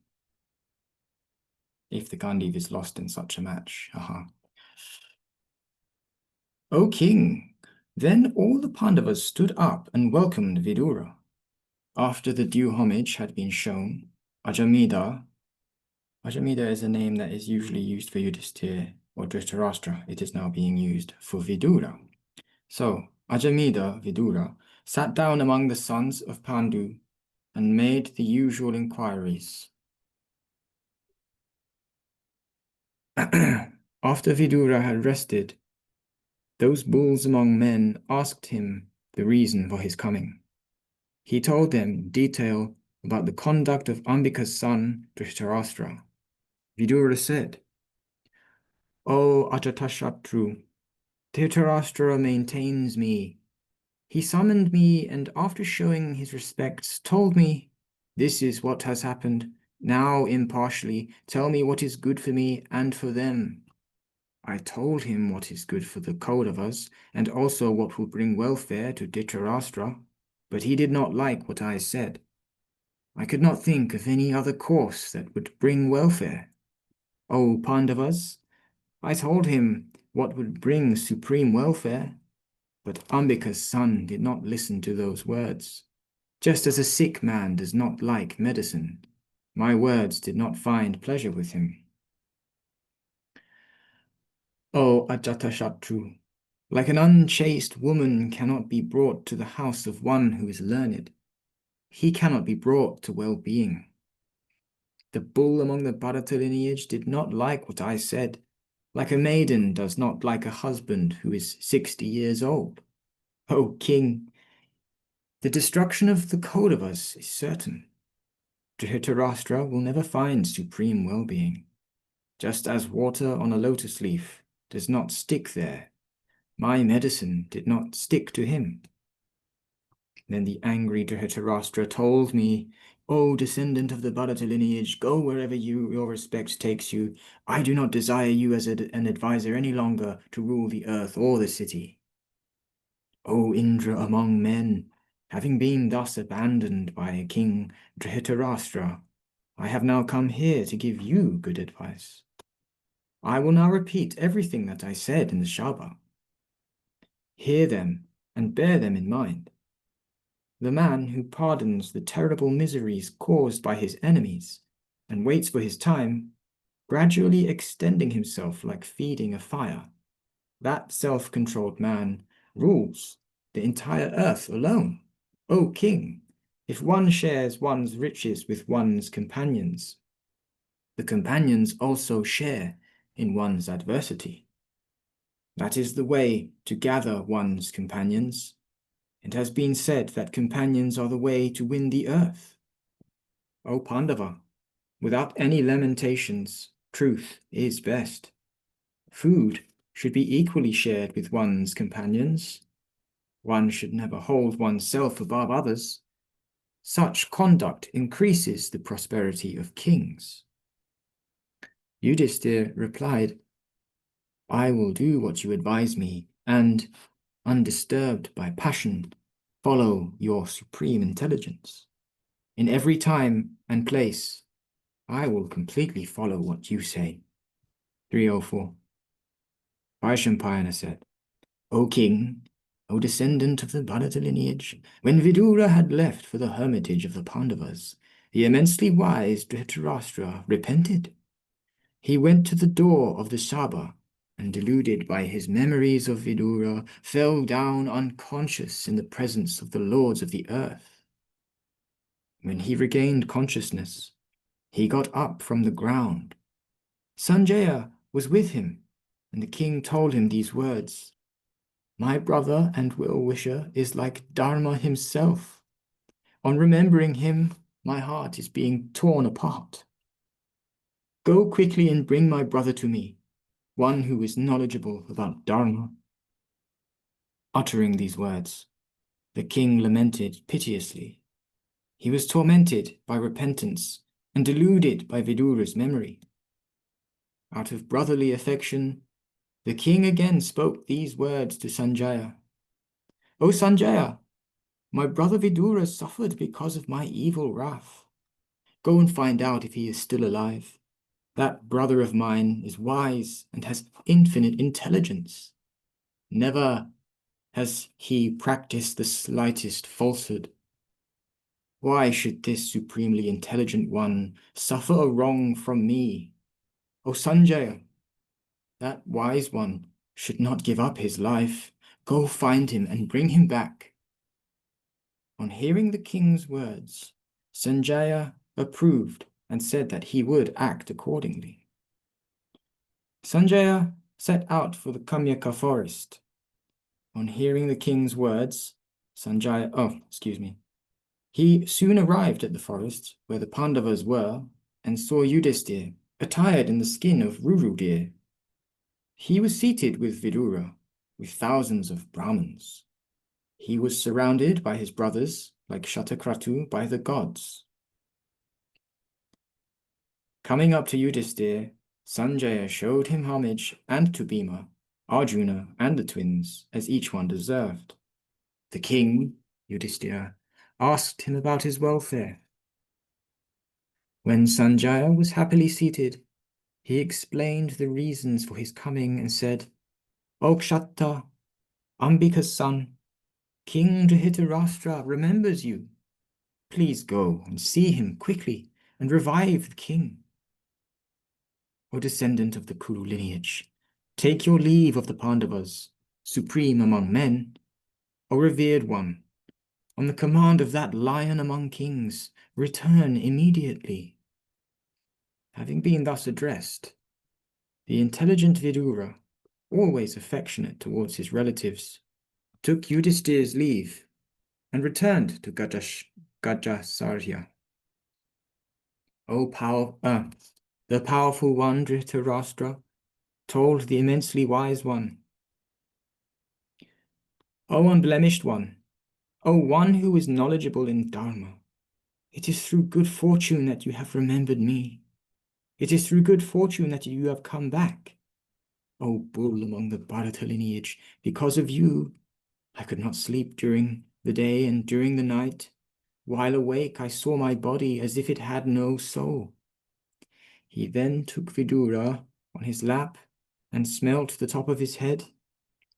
If the Gandhiv is lost in such a match, O king, then all the Pandavas stood up and welcomed Vidura. After the due homage had been shown, Ajamida is a name that is usually used for Yudhisthira or Dhritarashtra. It is now being used for Vidura. So, Ajamida Vidura sat down among the sons of Pandu and made the usual inquiries. After Vidura had rested, those bulls among men asked him the reason for his coming. He told them in detail about the conduct of Ambika's son, Dhritarashtra. Vidura said, O Ajatashatru, Dhritarashtra maintains me. He summoned me and after showing his respects told me, this is what has happened. Now impartially tell me what is good for me and for them. I told him what is good for the Kauravas and also what will bring welfare to Dhritarashtra, but he did not like what I said. I could not think of any other course that would bring welfare. O Pandavas, I told him what would bring supreme welfare, but Ambika's son did not listen to those words. Just as a sick man does not like medicine, my words did not find pleasure with him. O Ajatashatru, like an unchaste woman cannot be brought to the house of one who is learned, he cannot be brought to well-being. The bull among the Bharata lineage did not like what I said, like a maiden does not like a husband who is 60 years old. O king, the destruction of the Kauravas is certain. Dhritarashtra will never find supreme well-being. Just as water on a lotus leaf does not stick there, my medicine did not stick to him. Then the angry Dhritarashtra told me, O descendant of the Bharata lineage, go wherever your respect takes you. I do not desire you as an advisor any longer to rule the earth or the city. O Indra among men, having been thus abandoned by King Dhritarashtra, I have now come here to give you good advice. I will now repeat everything that I said in the Shabha. Hear them and bear them in mind. The man who pardons the terrible miseries caused by his enemies and waits for his time, gradually extending himself like feeding a fire, that self-controlled man rules the entire earth alone. O king, if one shares one's riches with one's companions, the companions also share in one's adversity. That is the way to gather one's companions. It has been said that companions are the way to win the earth. O Pandava, without any lamentations, truth is best. Food should be equally shared with one's companions. One should never hold oneself above others. Such conduct increases the prosperity of kings. Yudhishthir replied, I will do what you advise me, and, undisturbed by passion, follow your supreme intelligence. In every time and place, I will completely follow what you say. 304. Vaishampayana said, O king, O descendant of the Bharata lineage, when Vidura had left for the hermitage of the Pandavas, the immensely wise Dhritarashtra repented. He went to the door of the Sabha and, deluded by his memories of Vidura, fell down unconscious in the presence of the lords of the earth. When he regained consciousness, he got up from the ground. Sanjaya was with him, and the king told him these words, My brother and well-wisher is like Dharma himself. On remembering him, my heart is being torn apart. Go quickly and bring my brother to me, one who is knowledgeable about Dharma. Uttering these words, the king lamented piteously. He was tormented by repentance and deluded by Vidura's memory. Out of brotherly affection, the king again spoke these words to Sanjaya. O Sanjaya, my brother Vidura suffered because of my evil wrath. Go and find out if he is still alive. That brother of mine is wise and has infinite intelligence. Never has he practiced the slightest falsehood. Why should this supremely intelligent one suffer a wrong from me? O Sanjaya, that wise one should not give up his life. Go find him and bring him back. On hearing the king's words, Sanjaya approved and said that he would act accordingly. Sanjaya set out for the Kamyaka forest. On hearing the king's words, he soon arrived at the forest where the Pandavas were and saw Yudhisthira attired in the skin of Ruru deer. He was seated with Vidura, with thousands of Brahmins. He was surrounded by his brothers, like Shatakratu by the gods. Coming up to Yudhisthira, Sanjaya showed him homage and to Bhima, Arjuna, and the twins, as each one deserved. The king, Yudhisthira, asked him about his welfare. When Sanjaya was happily seated, he explained the reasons for his coming and said, O Kshatta, Ambika's son, King Dhritarashtra remembers you. Please go and see him quickly and revive the king. O descendant of the Kuru lineage, take your leave of the Pandavas, supreme among men. O revered one, on the command of that lion among kings, return immediately. Having been thus addressed, the intelligent Vidura, always affectionate towards his relatives, took Yudhisthira's leave and returned to Gajasarya. The powerful one, Dhritarashtra, told the immensely wise one, O unblemished one, O one who is knowledgeable in Dharma, it is through good fortune that you have remembered me. It is through good fortune that you have come back. O bull among the Bharata lineage, because of you, I could not sleep during the day and during the night. While awake, I saw my body as if it had no soul. He then took Vidura on his lap and smelt the top of his head.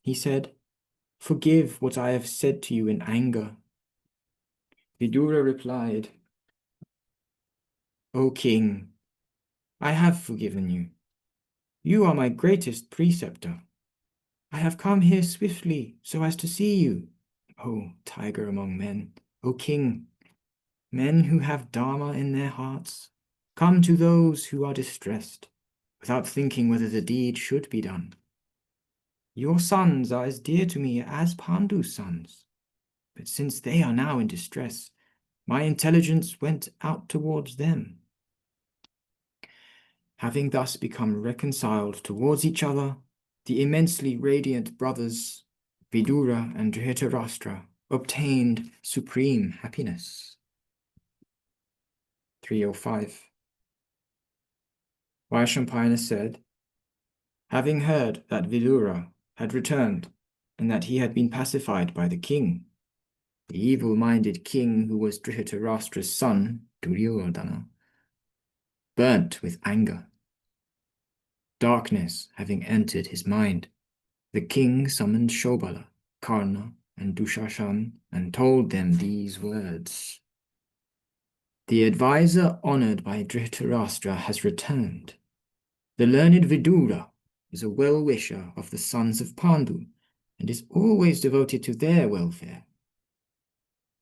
He said, Forgive what I have said to you in anger. Vidura replied, O king, I have forgiven you. You are my greatest preceptor. I have come here swiftly so as to see you, O tiger among men, O king. Men who have Dharma in their hearts come to those who are distressed, without thinking whether the deed should be done. Your sons are as dear to me as Pandu's sons, but since they are now in distress, my intelligence went out towards them. Having thus become reconciled towards each other, the immensely radiant brothers, Vidura and Dhritarashtra, obtained supreme happiness. 305. Vaishampayana said, having heard that Vidura had returned and that he had been pacified by the king, the evil-minded king who was Dhritarashtra's son, Duryodhana, burnt with anger. Darkness having entered his mind, the king summoned Shobala, Karna, and Dushashan and told them these words. The advisor honored by Dhritarashtra has returned. The learned Vidura is a well-wisher of the sons of Pandu and is always devoted to their welfare.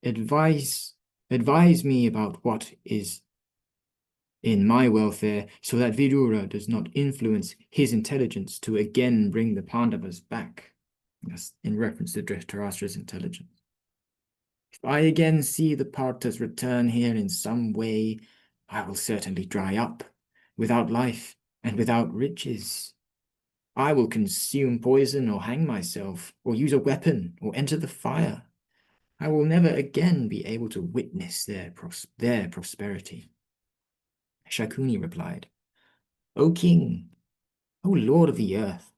Advise me about what is in my welfare so that Vidura does not influence his intelligence to again bring the Pandavas back. That's in reference to Dhritarashtra's intelligence. If I again see the Partas return here in some way, I will certainly dry up, without life and without riches. I will consume poison or hang myself, or use a weapon, or enter the fire. I will never again be able to witness their prosperity. Shakuni replied, O king, O lord of the earth,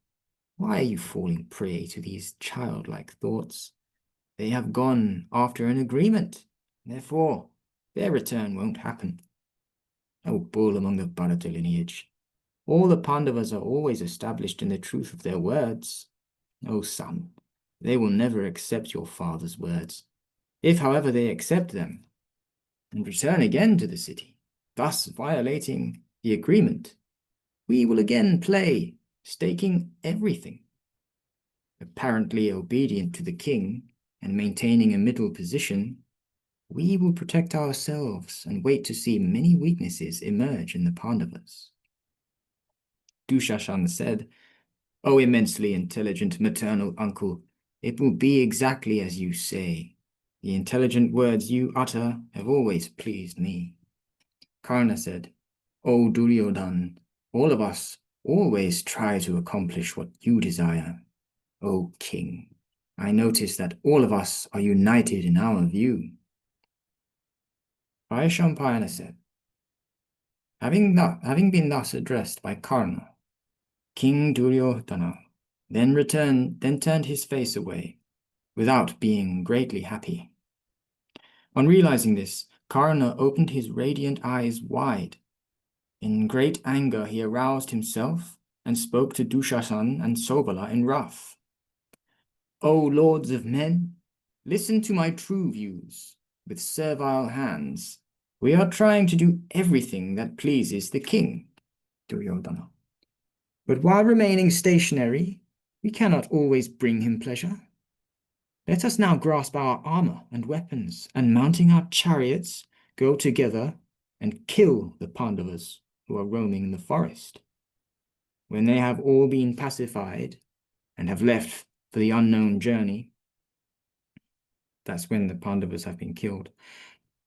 why are you falling prey to these childlike thoughts? They have gone after an agreement. Therefore, their return won't happen. O bull among the Bharata lineage, all the Pandavas are always established in the truth of their words. O son, they will never accept your father's words. If, however, they accept them and return again to the city, thus violating the agreement, we will again play, staking everything. Apparently obedient to the king and maintaining a middle position, we will protect ourselves and wait to see many weaknesses emerge in the Pandavas. Dushashan said, "O immensely intelligent maternal uncle, it will be exactly as you say. The intelligent words you utter have always pleased me." Karna said, "O Duryodhan, all of us always try to accomplish what you desire. O king, I notice that all of us are united in our view." Vaishampayana said, having been thus addressed by Karna, King Duryodhana then turned his face away, without being greatly happy. On realizing this, Karna opened his radiant eyes wide. In great anger, he aroused himself and spoke to Dushashan and Sobala in wrath. "O lords of men, listen to my true views. With servile hands, we are trying to do everything that pleases the king, Duryodhana. But while remaining stationary, we cannot always bring him pleasure. Let us now grasp our armor and weapons, and mounting our chariots, go together and kill the Pandavas who are roaming in the forest. When they have all been pacified and have left for the unknown journey," that's when the Pandavas have been killed,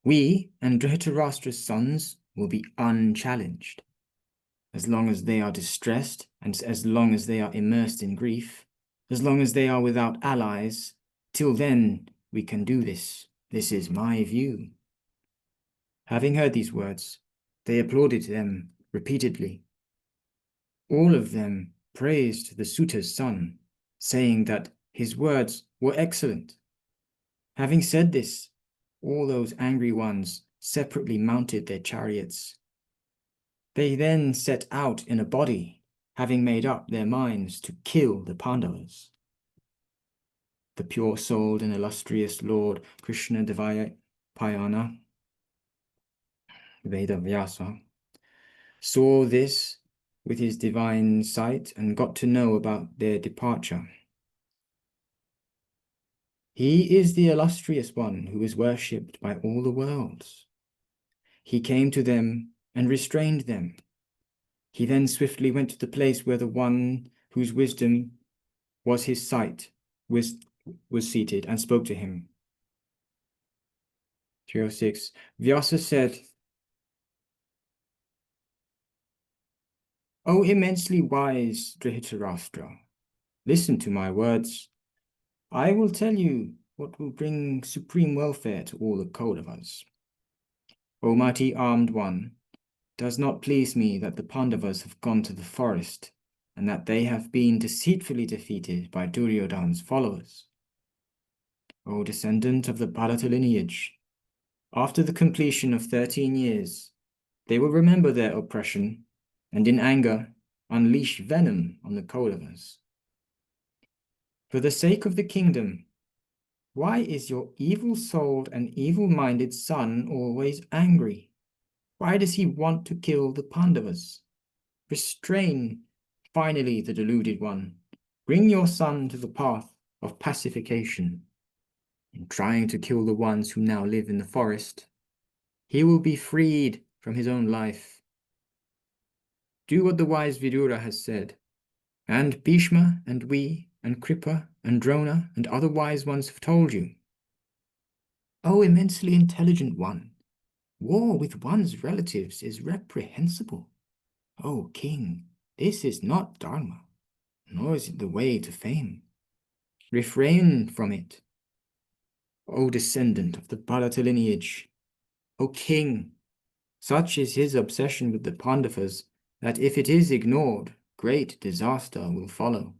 "we and Dhritarashtra's sons will be unchallenged. As long as they are distressed, and as long as they are immersed in grief, as long as they are without allies, till then we can do this. This is my view." Having heard these words, they applauded them repeatedly. All of them praised the suitor's son, saying that his words were excellent. Having said this, all those angry ones separately mounted their chariots. They then set out in a body, having made up their minds to kill the Pandavas. The pure-souled and illustrious Lord Krishna Devayapayana, Vedavyasa, saw this with his divine sight and got to know about their departure. He is the illustrious one who is worshipped by all the worlds. He came to them and restrained them. He then swiftly went to the place where the one whose wisdom was his sight was seated and spoke to him. 306. Vyasa said, "O immensely wise Dhritarashtra, listen to my words. I will tell you what will bring supreme welfare to all the Kauravas. O mighty armed one, does not please me that the Pandavas have gone to the forest, and that they have been deceitfully defeated by Duryodhana's followers. O descendant of the Bharata lineage, after the completion of 13 years, they will remember their oppression, and in anger unleash venom on the Kauravas. For the sake of the kingdom, why is your evil-souled and evil-minded son always angry? Why does he want to kill the Pandavas? Restrain finally the deluded one. Bring your son to the path of pacification. In trying to kill the ones who now live in the forest, he will be freed from his own life. Do what the wise Vidura has said, and Bhishma and we and Kripa and Drona and other wise ones have told you. O immensely intelligent one, war with one's relatives is reprehensible. O king, this is not dharma, nor is it the way to fame. Refrain from it. O descendant of the Bharata lineage, O king, such is his obsession with the Pandavas that if it is ignored, great disaster will follow.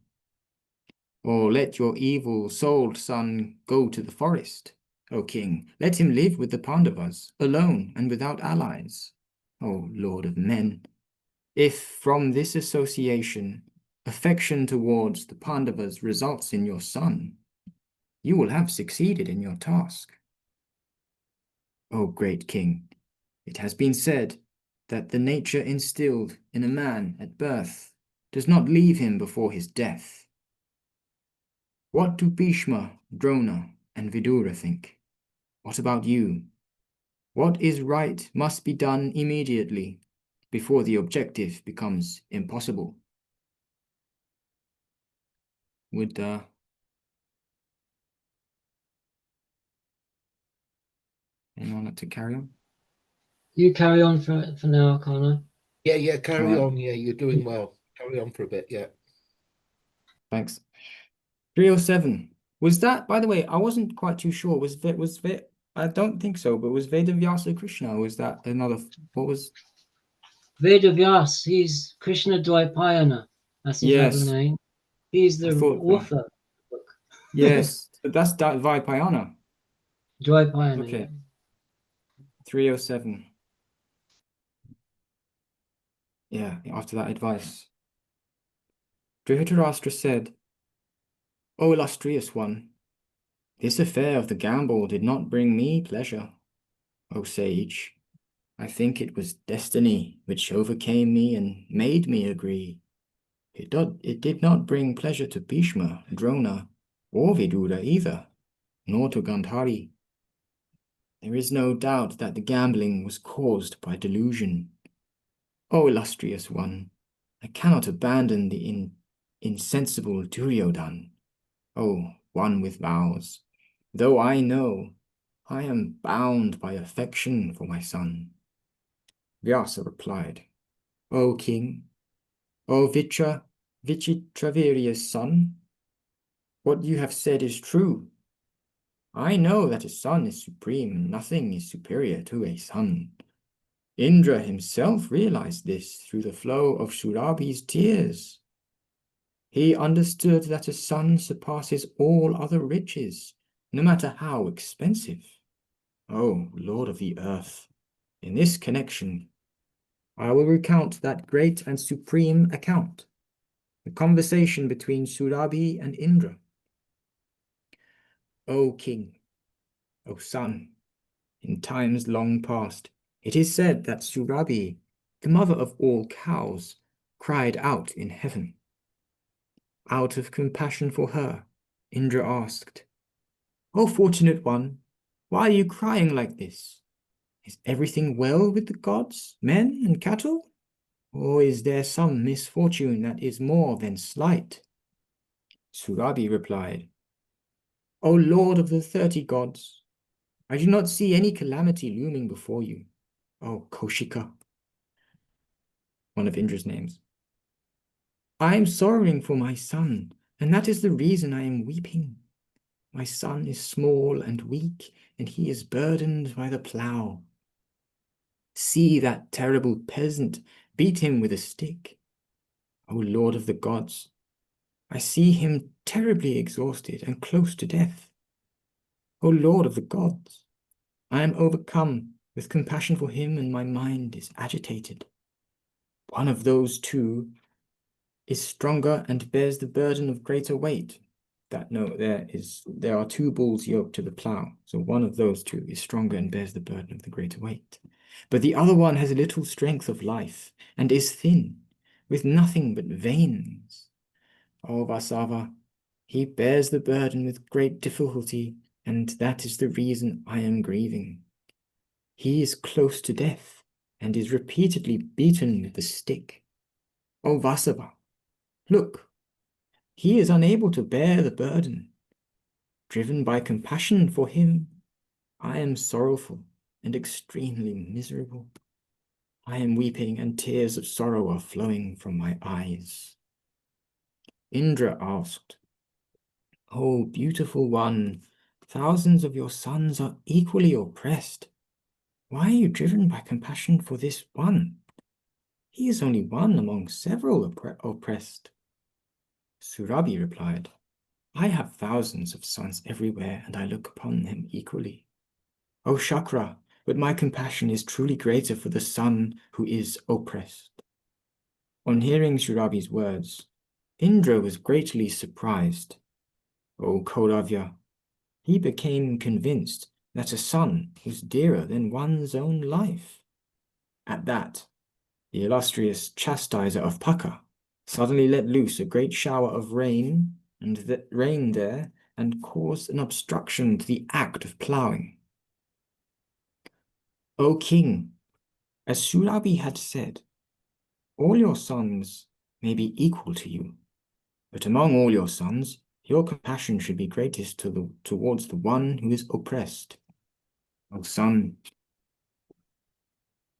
Or let your evil-souled son go to the forest, O king. Let him live with the Pandavas, alone and without allies. O lord of men, if from this association affection towards the Pandavas results in your son, you will have succeeded in your task. O great king, it has been said that the nature instilled in a man at birth does not leave him before his death. What do Bhishma, Drona, and Vidura think? What about you? What is right must be done immediately, before the objective becomes impossible. would anyone like to carry on? You carry on for now, Connor. Yeah, carry Alright. on. Yeah, you're doing well. Carry on for a bit, yeah. Thanks. 307. Was that, by the way, I wasn't quite too sure. I don't think so, but was Vedavyasa Krishna? Or was that another, what was? Vedavyas, he's Krishna Dvaipayana. That's his other Yes, name. He's I the thought that. author of the book. Yes, that's that Vaipayana. Dvaipayana, Okay, yeah. 307. Yeah, after that advice. Dhritarashtra said, O illustrious one, this affair of the gamble did not bring me pleasure. O sage, I think it was destiny which overcame me and made me agree. It did not bring pleasure to Bhishma, Drona, or Vidura either, nor to Gandhari. There is no doubt that the gambling was caused by delusion. O illustrious one, I cannot abandon the insensible Duryodhan, O one with vows, though I know I am bound by affection for my son. Vyasa replied, O king, O Vichitravirya's son, what you have said is true. I know that a son is supreme and nothing is superior to a son. Indra himself realized this through the flow of Surabhi's tears. He understood that a son surpasses all other riches, no matter how expensive. O Lord of the earth, in this connection, I will recount that great and supreme account, the conversation between Surabhi and Indra. O king, O son, in times long past, it is said that Surabhi, the mother of all cows, cried out in heaven. Out of compassion for her, Indra asked, O fortunate one, why are you crying like this? Is everything well with the gods, men, and cattle? Or is there some misfortune that is more than slight? Surabhi replied, O Lord of the 30 gods, I do not see any calamity looming before you. O Kaushika, one of Indra's names. I am sorrowing for my son, and that is the reason I am weeping. My son is small and weak, and he is burdened by the plough. See that terrible peasant beat him with a stick. O Lord of the gods, I see him terribly exhausted and close to death. O Lord of the gods, I am overcome with compassion for him, and my mind is agitated. One of those two is stronger and bears the burden of greater weight. There are two bulls yoked to the plough, so one of those two is stronger and bears the burden of the greater weight. But the other one has little strength of life and is thin, with nothing but veins. O Vasava, he bears the burden with great difficulty, and that is the reason I am grieving. He is close to death and is repeatedly beaten with the stick. O Vasava, look, he is unable to bear the burden. Driven by compassion for him, I am sorrowful and extremely miserable. I am weeping, and tears of sorrow are flowing from my eyes. Indra asked, O beautiful one, thousands of your sons are equally oppressed. Why are you driven by compassion for this one? He is only one among several oppressed. Surabhi replied, I have thousands of sons everywhere, and I look upon them equally. O Shakra, but my compassion is truly greater for the son who is oppressed. On hearing Surabhi's words, Indra was greatly surprised. O Kauravya, he became convinced that a son was dearer than one's own life. At that, the illustrious chastiser of Paka suddenly let loose a great shower of rain there and caused an obstruction to the act of ploughing. O king, as Surabhi had said, all your sons may be equal to you, but among all your sons, Your compassion should be greatest towards the one who is oppressed. O son,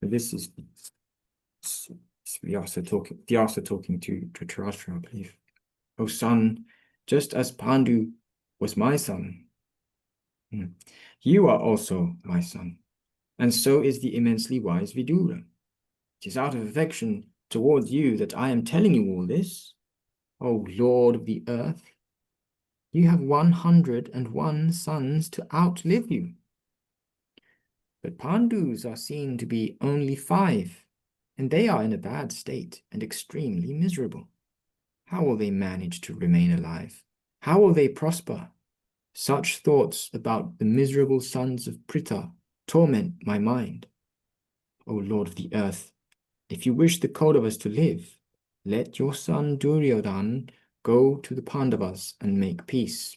this is Vyasa talking to Dhritarashtra, I believe. O son, just as Pandu was my son, you are also my son, and so is the immensely wise Vidura. It is out of affection towards you that I am telling you all this. O Lord of the earth, you have 101 sons to outlive you. But Pandus are seen to be only 5, and they are in a bad state and extremely miserable. How will they manage to remain alive? How will they prosper? Such thoughts about the miserable sons of Pritha torment my mind. O Lord of the earth, if you wish the Kauravas to live, let your son Duryodhan go to the Pandavas and make peace.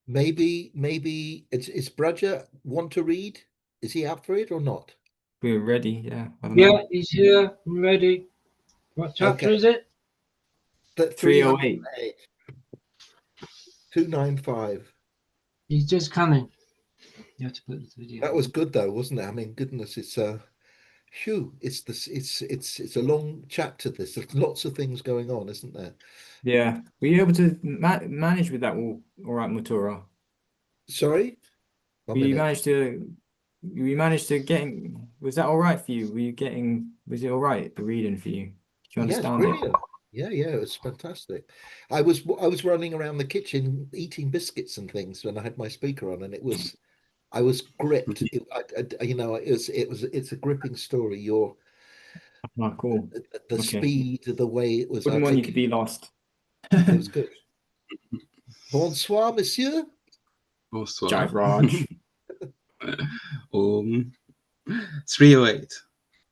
Maybe it's Braja want to read? Is he up for it or not? We're ready, yeah. I don't Yeah, know. he's here, ready. What chapter Okay. is it? 308. 295. He's just coming. You have to put the video. That was good though, wasn't it? I mean, goodness, it's it's a long chapter. There's lots of things going on, isn't there? Yeah. Were you able to manage with that all right, Matura? Sorry? One minute. You managed to was that all right for you? Was it all right, the reading for you? Do you Yeah, it's understand it? brilliant. Yeah, it was fantastic. I was running around the kitchen eating biscuits and things when I had my speaker on, and I was gripped. It's a gripping story. Oh, cool. The Okay. speed, the way it was Wouldn't want you to be lost. it was good. Bonsoir, monsieur. Bonsoir. Jive Raj. 308.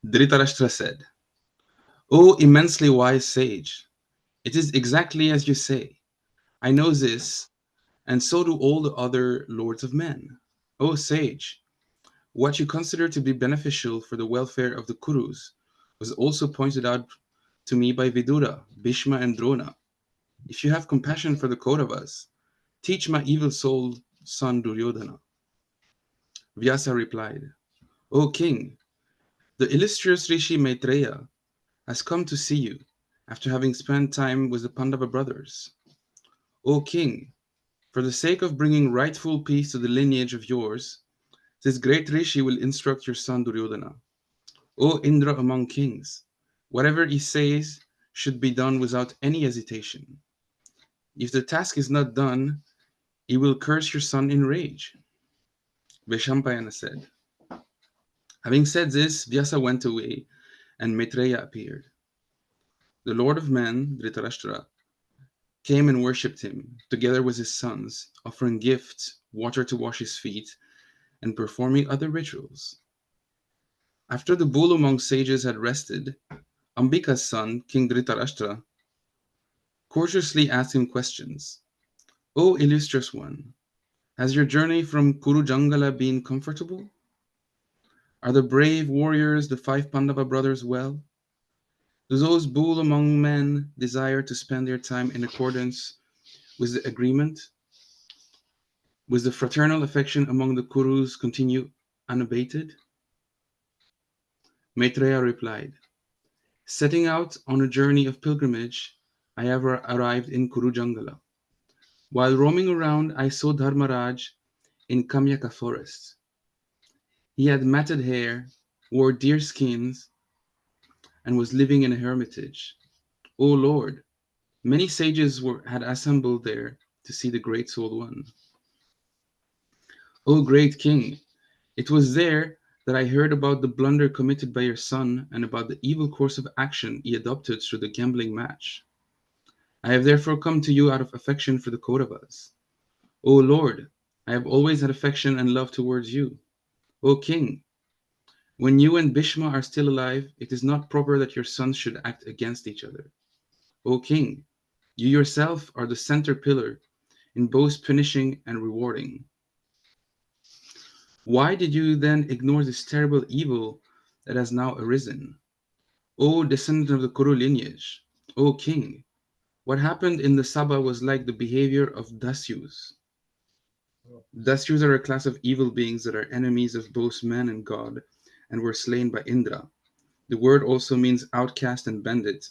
Dhritarashtra said, O immensely wise sage, it is exactly as you say. I know this, and so do all the other lords of men. O sage, what you consider to be beneficial for the welfare of the Kurus was also pointed out to me by Vidura, Bhishma, and Drona. If you have compassion for the Kauravas, teach my evil-souled son Duryodhana. Vyasa replied, O king, the illustrious Rishi Maitreya has come to see you after having spent time with the Pandava brothers. O king, for the sake of bringing rightful peace to the lineage of yours, this great Rishi will instruct your son Duryodhana. O Indra among kings, whatever he says should be done without any hesitation. If the task is not done, he will curse your son in rage. Veshampayana said. Having said this, Vyasa went away, and Maitreya appeared. The Lord of Men, Dhritarashtra, came and worshipped him, together with his sons, offering gifts, water to wash his feet, and performing other rituals. After the bull among sages had rested, Ambika's son, King Dhritarashtra, courteously asked him questions. O illustrious one, has your journey from Kurujangala been comfortable? Are the brave warriors, the 5 Pandava brothers, well? Do those bull among men desire to spend their time in accordance with the agreement? With the fraternal affection among the Kurus continue unabated? Maitreya replied, setting out on a journey of pilgrimage, I have arrived in Kurujangala. While roaming around, I saw Dharmaraj in Kamyaka forest. He had matted hair, wore deer skins, and was living in a hermitage. O Lord, many sages had assembled there to see the great souled one. O great king, it was there that I heard about the blunder committed by your son and about the evil course of action he adopted through the gambling match. I have therefore come to you out of affection for the Kauravas. O Lord, I have always had affection and love towards you. O king, when you and Bhishma are still alive, it is not proper that your sons should act against each other. O king, you yourself are the center pillar in both punishing and rewarding. Why did you then ignore this terrible evil that has now arisen? O descendant of the Kuru lineage, O king, What happened in the Sabha was like the behavior of Dasyus. Dasyus are a class of evil beings that are enemies of both man and God and were slain by Indra. The word also means outcast and bandit,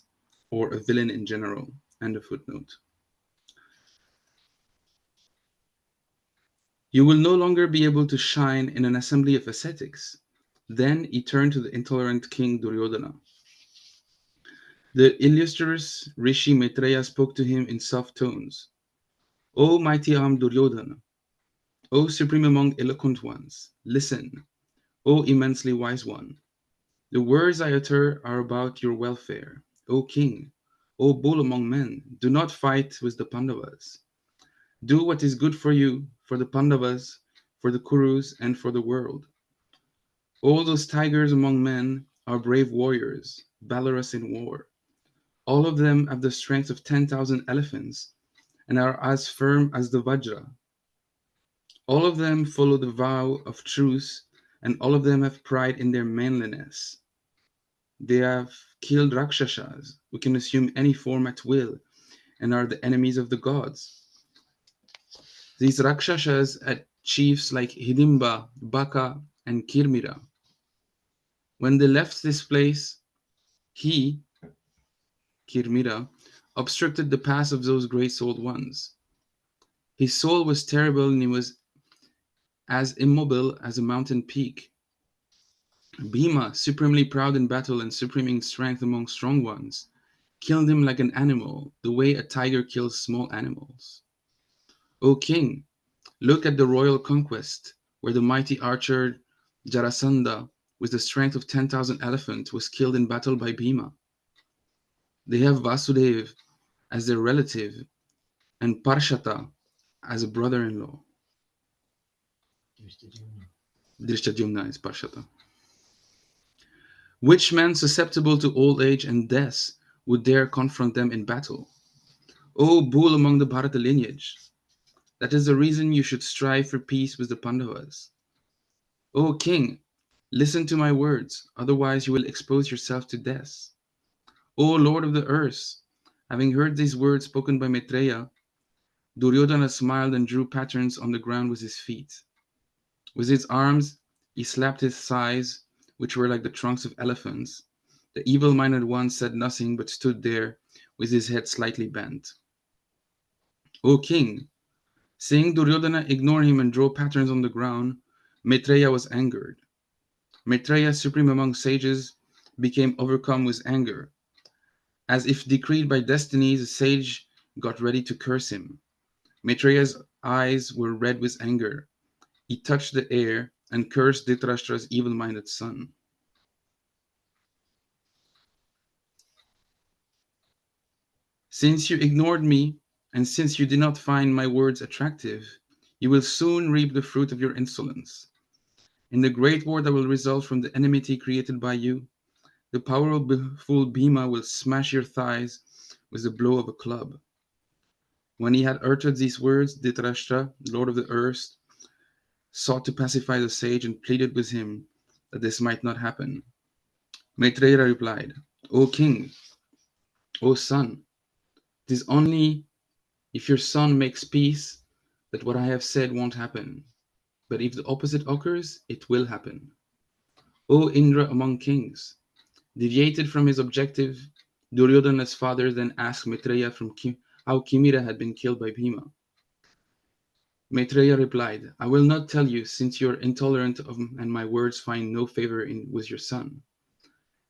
or a villain in general. And a footnote. You will no longer be able to shine in an assembly of ascetics. Then he turned to the intolerant king Duryodhana. The illustrious Rishi Maitreya spoke to him in soft tones. O mighty armed Duryodhana, O supreme among eloquent ones, listen, O immensely wise one. The words I utter are about your welfare. O king, O bull among men, do not fight with the Pandavas. Do what is good for you, for the Pandavas, for the Kurus, and for the world. All those tigers among men are brave warriors, valorous in war. All of them have the strength of 10,000 elephants and are as firm as the Vajra. All of them follow the vow of truce, and all of them have pride in their manliness. They have killed Rakshasas, who can assume any form at will, and are the enemies of the gods. These Rakshasas had chiefs like Hidimba, Baka, and Kirmira. When they left this place, he, Kirmira, obstructed the path of those great-souled ones. His soul was terrible, and he was as immobile as a mountain peak. Bhima, supremely proud in battle and supreme in strength among strong ones, killed him like an animal, the way a tiger kills small animals. O king, look at the royal conquest, where the mighty archer Jarasandha, with the strength of 10,000 elephants, was killed in battle by Bhima. They have Vasudeva as their relative and Parshata as a brother-in-law. Drishtadyumna is Parshata. Which man susceptible to old age and death would dare confront them in battle? O bull among the Bharata lineage, that is the reason you should strive for peace with the Pandavas. O king, listen to my words, otherwise you will expose yourself to death. O lord of the earth, having heard these words spoken by Maitreya, Duryodhana smiled and drew patterns on the ground with his feet. With his arms, he slapped his thighs, which were like the trunks of elephants. The evil-minded one said nothing, but stood there with his head slightly bent. O king, seeing Duryodhana ignore him and draw patterns on the ground, Maitreya was angered. Maitreya, supreme among sages, became overcome with anger. As if decreed by destiny, the sage got ready to curse him. Maitreya's eyes were red with anger. He touched the air and cursed Dhritarashtra's evil-minded son. Since you ignored me, and since you did not find my words attractive, you will soon reap the fruit of your insolence. In the great war that will result from the enmity created by you, the powerful Bhima will smash your thighs with the blow of a club. When he had uttered these words, Dhritarashtra, lord of the earth, sought to pacify the sage and pleaded with him that this might not happen. Maitreya replied, O king, O son, it is only if your son makes peace that what I have said won't happen. But if the opposite occurs, it will happen. O Indra among kings, deviated from his objective, Duryodhana's father then asked Maitreya how Kimira had been killed by Bhima. Maitreya replied, I will not tell you, since you are intolerant of, and my words find no favor with your son.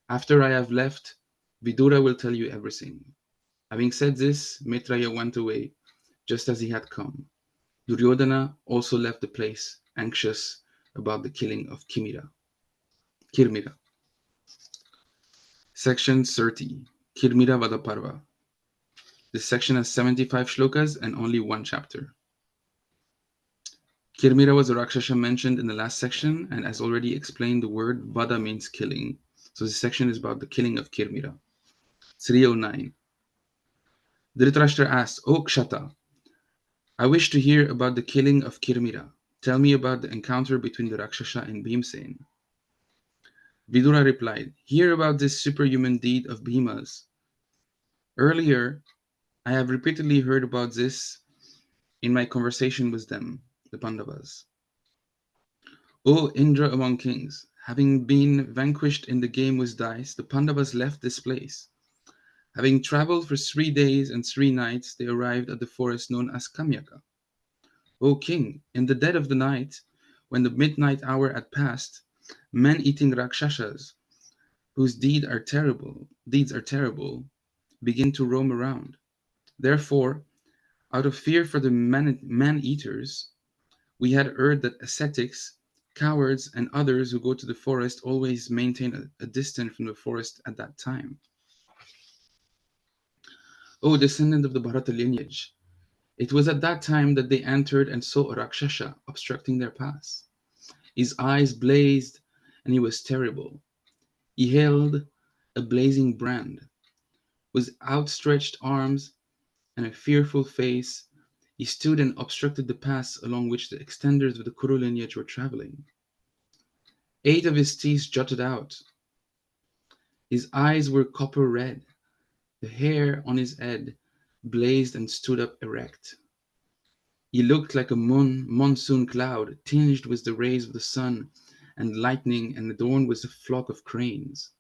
After I have left, Vidura will tell you everything. Having said this, Maitreya went away, just as he had come. Duryodhana also left the place, anxious about the killing of Kirmira. Section 30, Kirmira Vadaparva. This section has 75 shlokas and only one chapter. Kirmira was a Rakshasa mentioned in the last section, and as already explained, the word Vada means killing. So this section is about the killing of Kirmira. 309. Dhritarashtra asked, O Kshata, I wish to hear about the killing of Kirmira. Tell me about the encounter between the Rakshasa and Bhimsen. Vidura replied, hear about this superhuman deed of Bhima's. Earlier, I have repeatedly heard about this in my conversation with them, the Pandavas. O Indra among kings, having been vanquished in the game with dice, the Pandavas left this place. Having traveled for 3 days and 3 nights, they arrived at the forest known as Kamyaka. O king, in the dead of the night, when the midnight hour had passed, men-eating Rakshasas, whose deeds are terrible, begin to roam around. Therefore, out of fear for the man-eaters, we had heard that ascetics, cowards, and others who go to the forest always maintain a distance from the forest at that time. O descendant of the Bharata lineage, it was at that time that they entered and saw a Rakshasa obstructing their path. His eyes blazed, and he was terrible. He held a blazing brand. With outstretched arms and a fearful face, he stood and obstructed the paths along which the extenders of the Kuru lineage were traveling. 8 of his teeth jutted out. His eyes were copper red. The hair on his head blazed and stood up erect. He looked like a monsoon cloud, tinged with the rays of the sun and lightning and adorned with a flock of cranes.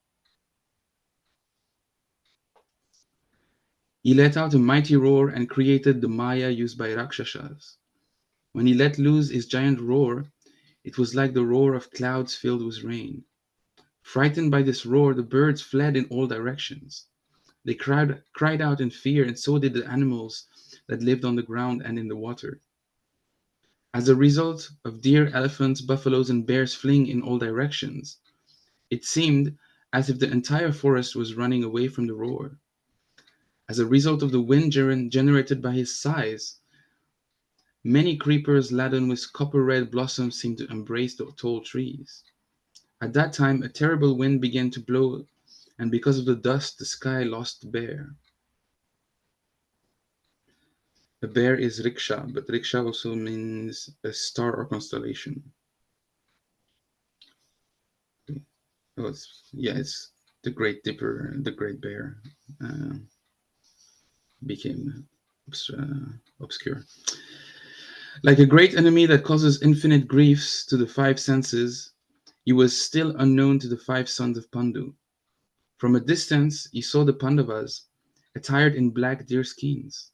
He let out a mighty roar and created the Maya used by Rakshasas. When he let loose his giant roar, it was like the roar of clouds filled with rain. Frightened by this roar, the birds fled in all directions. They cried out in fear, and so did the animals that lived on the ground and in the water. As a result of deer, elephants, buffaloes, and bears fleeing in all directions, it seemed as if the entire forest was running away from the roar. As a result of the wind generated by his sighs, many creepers laden with copper-red blossoms seemed to embrace the tall trees. At that time, a terrible wind began to blow, and because of the dust, the sky lost the bear. A bear is riksha, but riksha also means a star or constellation. Oh, it's the Great Dipper, the Great Bear became obscure. Like a great enemy that causes infinite griefs to the 5 senses, he was still unknown to the 5 sons of Pandu. From a distance, he saw the Pandavas attired in black deer skins.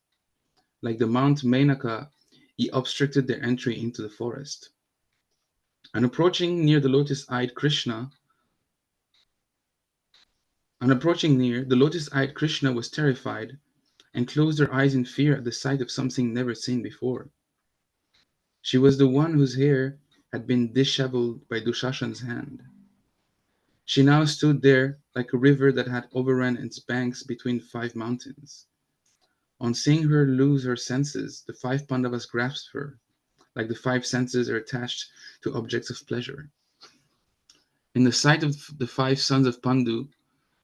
Like the Mount Menaka, he obstructed their entry into the forest. On approaching near, the lotus-eyed Krishna was terrified and closed her eyes in fear at the sight of something never seen before. She was the one whose hair had been disheveled by Dushashan's hand. She now stood there like a river that had overrun its banks between 5 mountains. On seeing her lose her senses, the 5 Pandavas grasped her, like the 5 senses are attached to objects of pleasure. In the sight of the 5 sons of Pandu,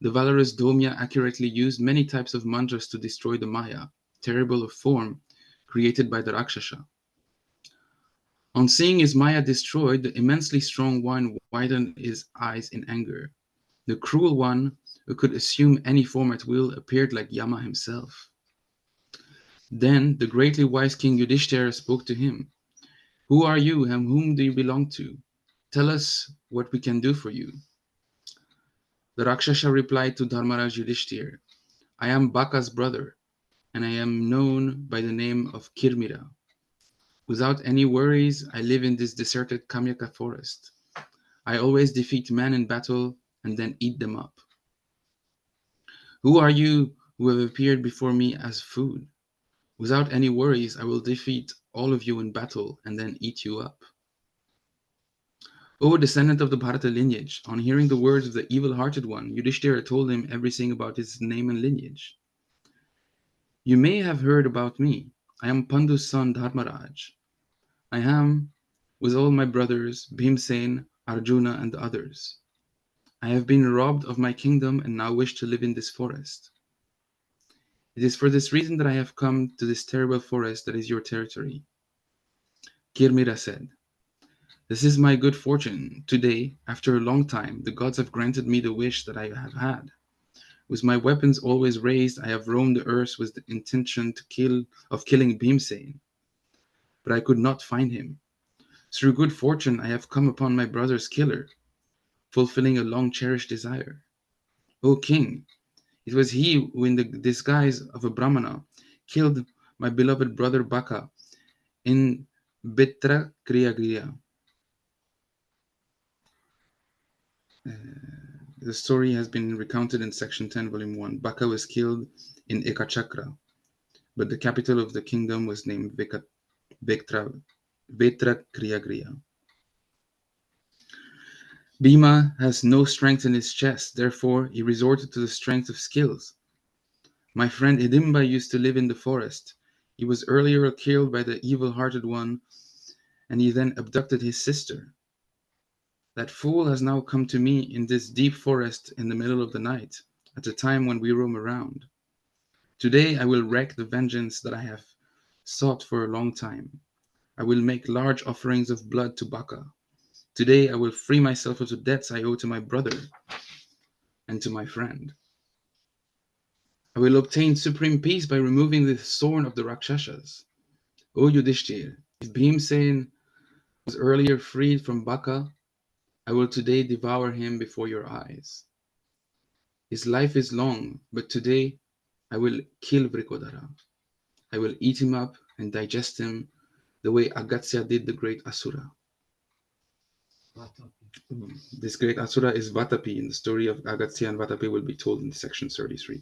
the valorous Domya accurately used many types of mantras to destroy the Maya, terrible of form, created by the Rakshasa. On seeing his Maya destroyed, the immensely strong one widened his eyes in anger. The cruel one, who could assume any form at will, appeared like Yama himself. Then the greatly wise King Yudhishthira spoke to him. Who are you, and whom do you belong to? Tell us what we can do for you. The Rakshasa replied to Dharmaraj Yudhishthira, I am Baka's brother, and I am known by the name of Kirmira. Without any worries, I live in this deserted Kamyaka forest. I always defeat men in battle and then eat them up. Who are you who have appeared before me as food? Without any worries, I will defeat all of you in battle and then eat you up. O descendant of the Bharata lineage, on hearing the words of the evil-hearted one, Yudhishthira told him everything about his name and lineage. You may have heard about me. I am Pandu's son Dharmaraj. I am with all my brothers, Bhimsen, Arjuna, and the others. I have been robbed of my kingdom and now wish to live in this forest. It is for this reason that I have come to this terrible forest that is your territory. Kirmira said, This is my good fortune. Today, after a long time, the gods have granted me the wish that I have had. With my weapons always raised, I have roamed the earth with the intention of killing Bhimsen, but I could not find him. Through good fortune, I have come upon my brother's killer, fulfilling a long-cherished desire. O king, it was he who, in the disguise of a Brahmana, killed my beloved brother Baka in Bitra Kriya. The story has been recounted in section 10, volume 1. Baka was killed in Ekachakra, but the capital of the kingdom was named Vetra Kriya. Bhima has no strength in his chest, therefore he resorted to the strength of skills. My friend Hidimba used to live in the forest. He was earlier killed by the evil-hearted one, and he then abducted his sister. That fool has now come to me in this deep forest in the middle of the night, at a time when we roam around. Today I will wreak the vengeance that I have sought for a long time. I will make large offerings of blood to Baka. Today I will free myself of the debts I owe to my brother and to my friend. I will obtain supreme peace by removing the thorn of the Rakshasas. O Yudhishthir, if Bhimsen was earlier freed from Baka, I will today devour him before your eyes. His life is long, but today I will kill Vrikodara. I will eat him up and digest him the way Agastya did the great Asura. This great Asura is Vatapi, and the story of Agastya and Vatapi will be told in section 33.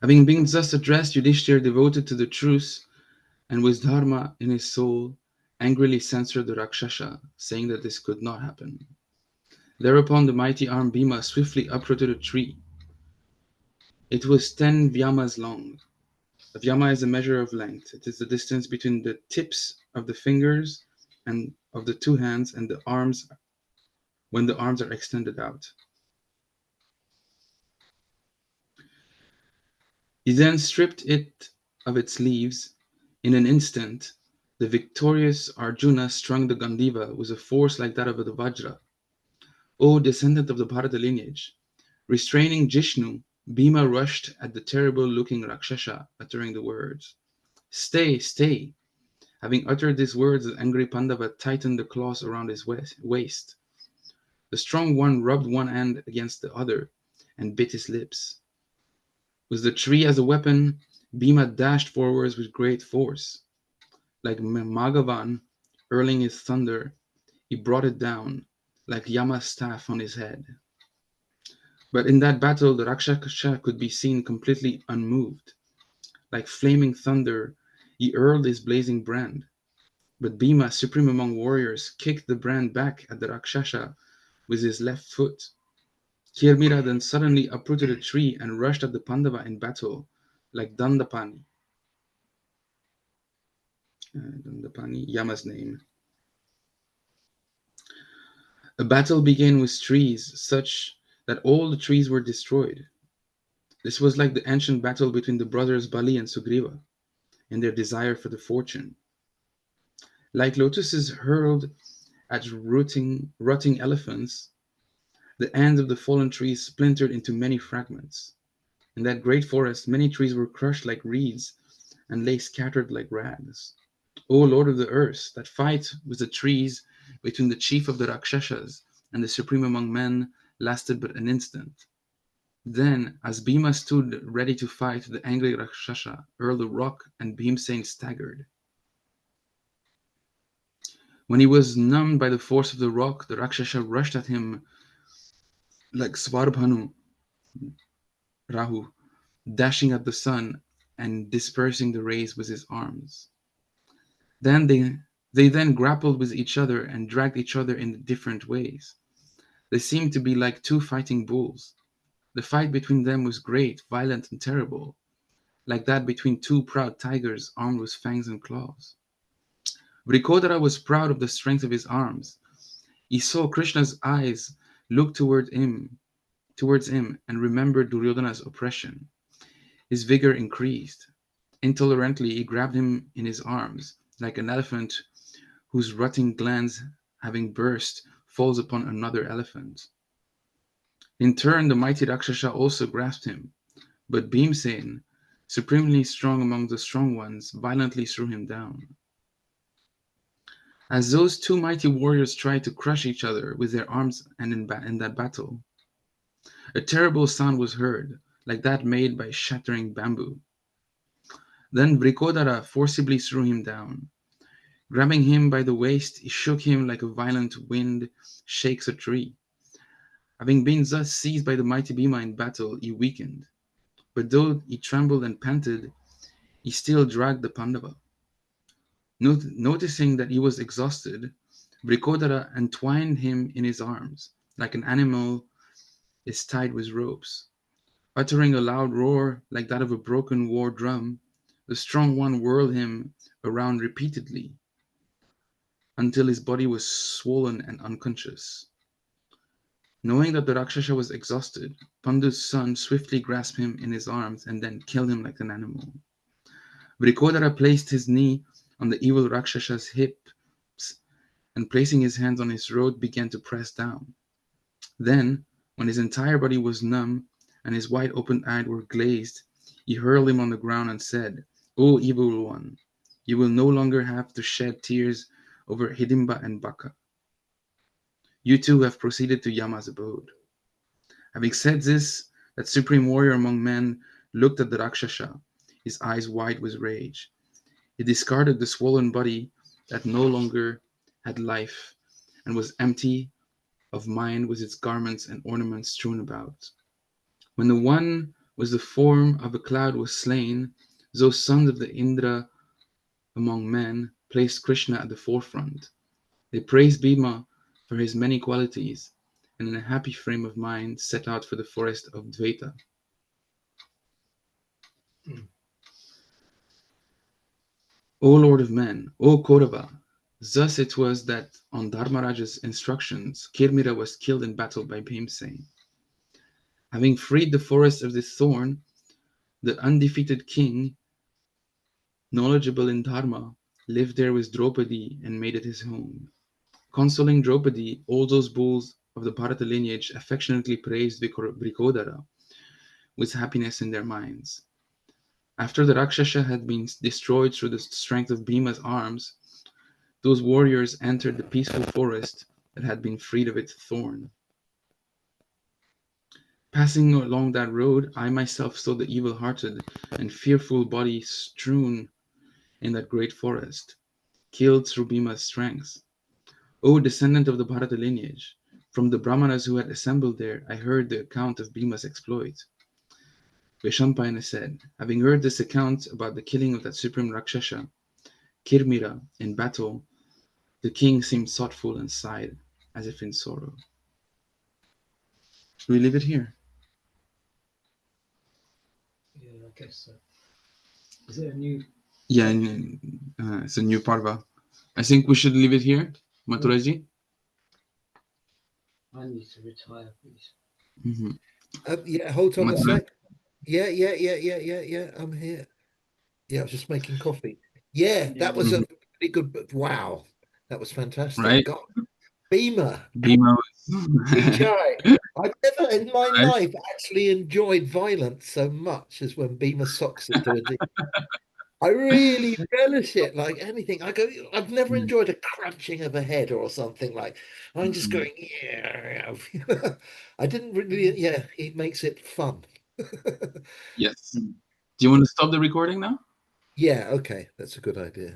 Having been thus addressed, Yudhishthir, devoted to the truth and with dharma in his soul, angrily censured the Rakshasa, saying that this could not happen. Thereupon the mighty arm Bhima swiftly uprooted a tree. It was 10 vyamas long. A vyama is a measure of length. It is the distance between the tips of the fingers and of the two hands and the arms when the arms are extended out. He then stripped it of its leaves. In an instant, the victorious Arjuna strung the Gandiva with a force like that of the Vajra. O descendant of the Bharata lineage, restraining Jishnu, Bhima rushed at the terrible-looking Rakshasa, uttering the words, "Stay, stay!" Having uttered these words, the angry Pandava tightened the claws around his waist. The strong one rubbed one hand against the other and bit his lips. With the tree as a weapon, Bhima dashed forwards with great force. Like Magavan hurling his thunder, he brought it down, like Yama's staff on his head. But in that battle, the Rakshasa could be seen completely unmoved. Like flaming thunder, he hurled his blazing brand. But Bhima, supreme among warriors, kicked the brand back at the Rakshasa with his left foot. Kirmira then suddenly uprooted a tree and rushed at the Pandava in battle, like Dandapani. Dandapani, Yama's name. A battle began with trees, such that all the trees were destroyed. This was like the ancient battle between the brothers Bali and Sugriva, in their desire for the fortune. Like lotuses hurled at rotting elephants, the ends of the fallen trees splintered into many fragments. In that great forest, many trees were crushed like reeds and lay scattered like rags. O Lord of the earth, that fight with the trees between the chief of the Rakshasas and the supreme among men lasted but an instant. Then, as Bhima stood ready to fight, the angry Rakshasa hurled a rock and Bhimsen staggered. When he was numbed by the force of the rock, the Rakshasa rushed at him like Svarbhanu, Rahu, dashing at the sun and dispersing the rays with his arms. Then they then grappled with each other and dragged each other in different ways. They seemed to be like two fighting bulls. The fight between them was great, violent, and terrible, like that between two proud tigers armed with fangs and claws. Vrikodara was proud of the strength of his arms. He saw Krishna's eyes look towards him, and remembered Duryodhana's oppression. His vigor increased. Intolerantly, he grabbed him in his arms, like an elephant whose rotting glands, having burst, falls upon another elephant. In turn, the mighty Rakshasa also grasped him, but Bhimsen, supremely strong among the strong ones, violently threw him down. As those two mighty warriors tried to crush each other with their arms and in that battle, a terrible sound was heard, like that made by shattering bamboo. Then Vrikodara forcibly threw him down. Grabbing him by the waist, he shook him like a violent wind shakes a tree. Having been thus seized by the mighty Bhima in battle, he weakened. But though he trembled and panted, he still dragged the Pandava. Noticing that he was exhausted, Vrikodara entwined him in his arms, like an animal is tied with ropes. Uttering a loud roar like that of a broken war drum, the strong one whirled him around repeatedly until his body was swollen and unconscious. Knowing that the Rakshasa was exhausted, Pandu's son swiftly grasped him in his arms and then killed him like an animal. Vrikodara placed his knee on the evil Rakshasa's hips and placing his hands on his throat began to press down. Then, when his entire body was numb and his wide open eyes were glazed, he hurled him on the ground and said, "O evil one, you will no longer have to shed tears over Hidimba and Baka. You too have proceeded to Yama's abode." Having said this, that supreme warrior among men looked at the Rakshasa, his eyes wide with rage. He discarded the swollen body that no longer had life and was empty of mind with its garments and ornaments strewn about. When the one with the form of a cloud was slain, those sons of the Indra among men placed Krishna at the forefront. They praised Bhima for his many qualities, and in a happy frame of mind set out for the forest of Dvaita. O Lord of men, O Kaurava, thus it was that on Dharmaraja's instructions, Kirmira was killed in battle by Bhimsen. Having freed the forest of this thorn, the undefeated king, knowledgeable in Dharma, lived there with Draupadi and made it his home. Consoling Draupadi, all those bulls of the Bharata lineage affectionately praised Vrikodara with happiness in their minds. After the Rakshasa had been destroyed through the strength of Bhima's arms, those warriors entered the peaceful forest that had been freed of its thorn. Passing along that road, I myself saw the evil-hearted and fearful body strewn in that great forest, killed through Bhima's strength. O descendant of the Bharata lineage, from the Brahmanas who had assembled there, I heard the account of Bhima's exploit. Vaishampayana said, having heard this account about the killing of that supreme Rakshasa, Kirmira, in battle, the king seemed thoughtful and sighed, as if in sorrow. Should we leave it here? Yeah, I guess so. Is it a new? Yeah, it's a new parva. I think we should leave it here, Maturaji. I need to retire, please. Mm-hmm. Yeah, hold on a sec. Yeah. I'm here. Yeah, I was just making coffee. Yeah, that was a pretty good. Wow, that was fantastic. Right? God, Bhima, Bhima. Vijay. I've never in my Right? life actually enjoyed violence so much as when Bhima socks into a deer. I really relish it like anything. I've never enjoyed a crunching of a head or something like. I'm just going, yeah. I didn't really, yeah, it makes it fun. Yes. Do you want to stop the recording now? Yeah, okay, that's a good idea.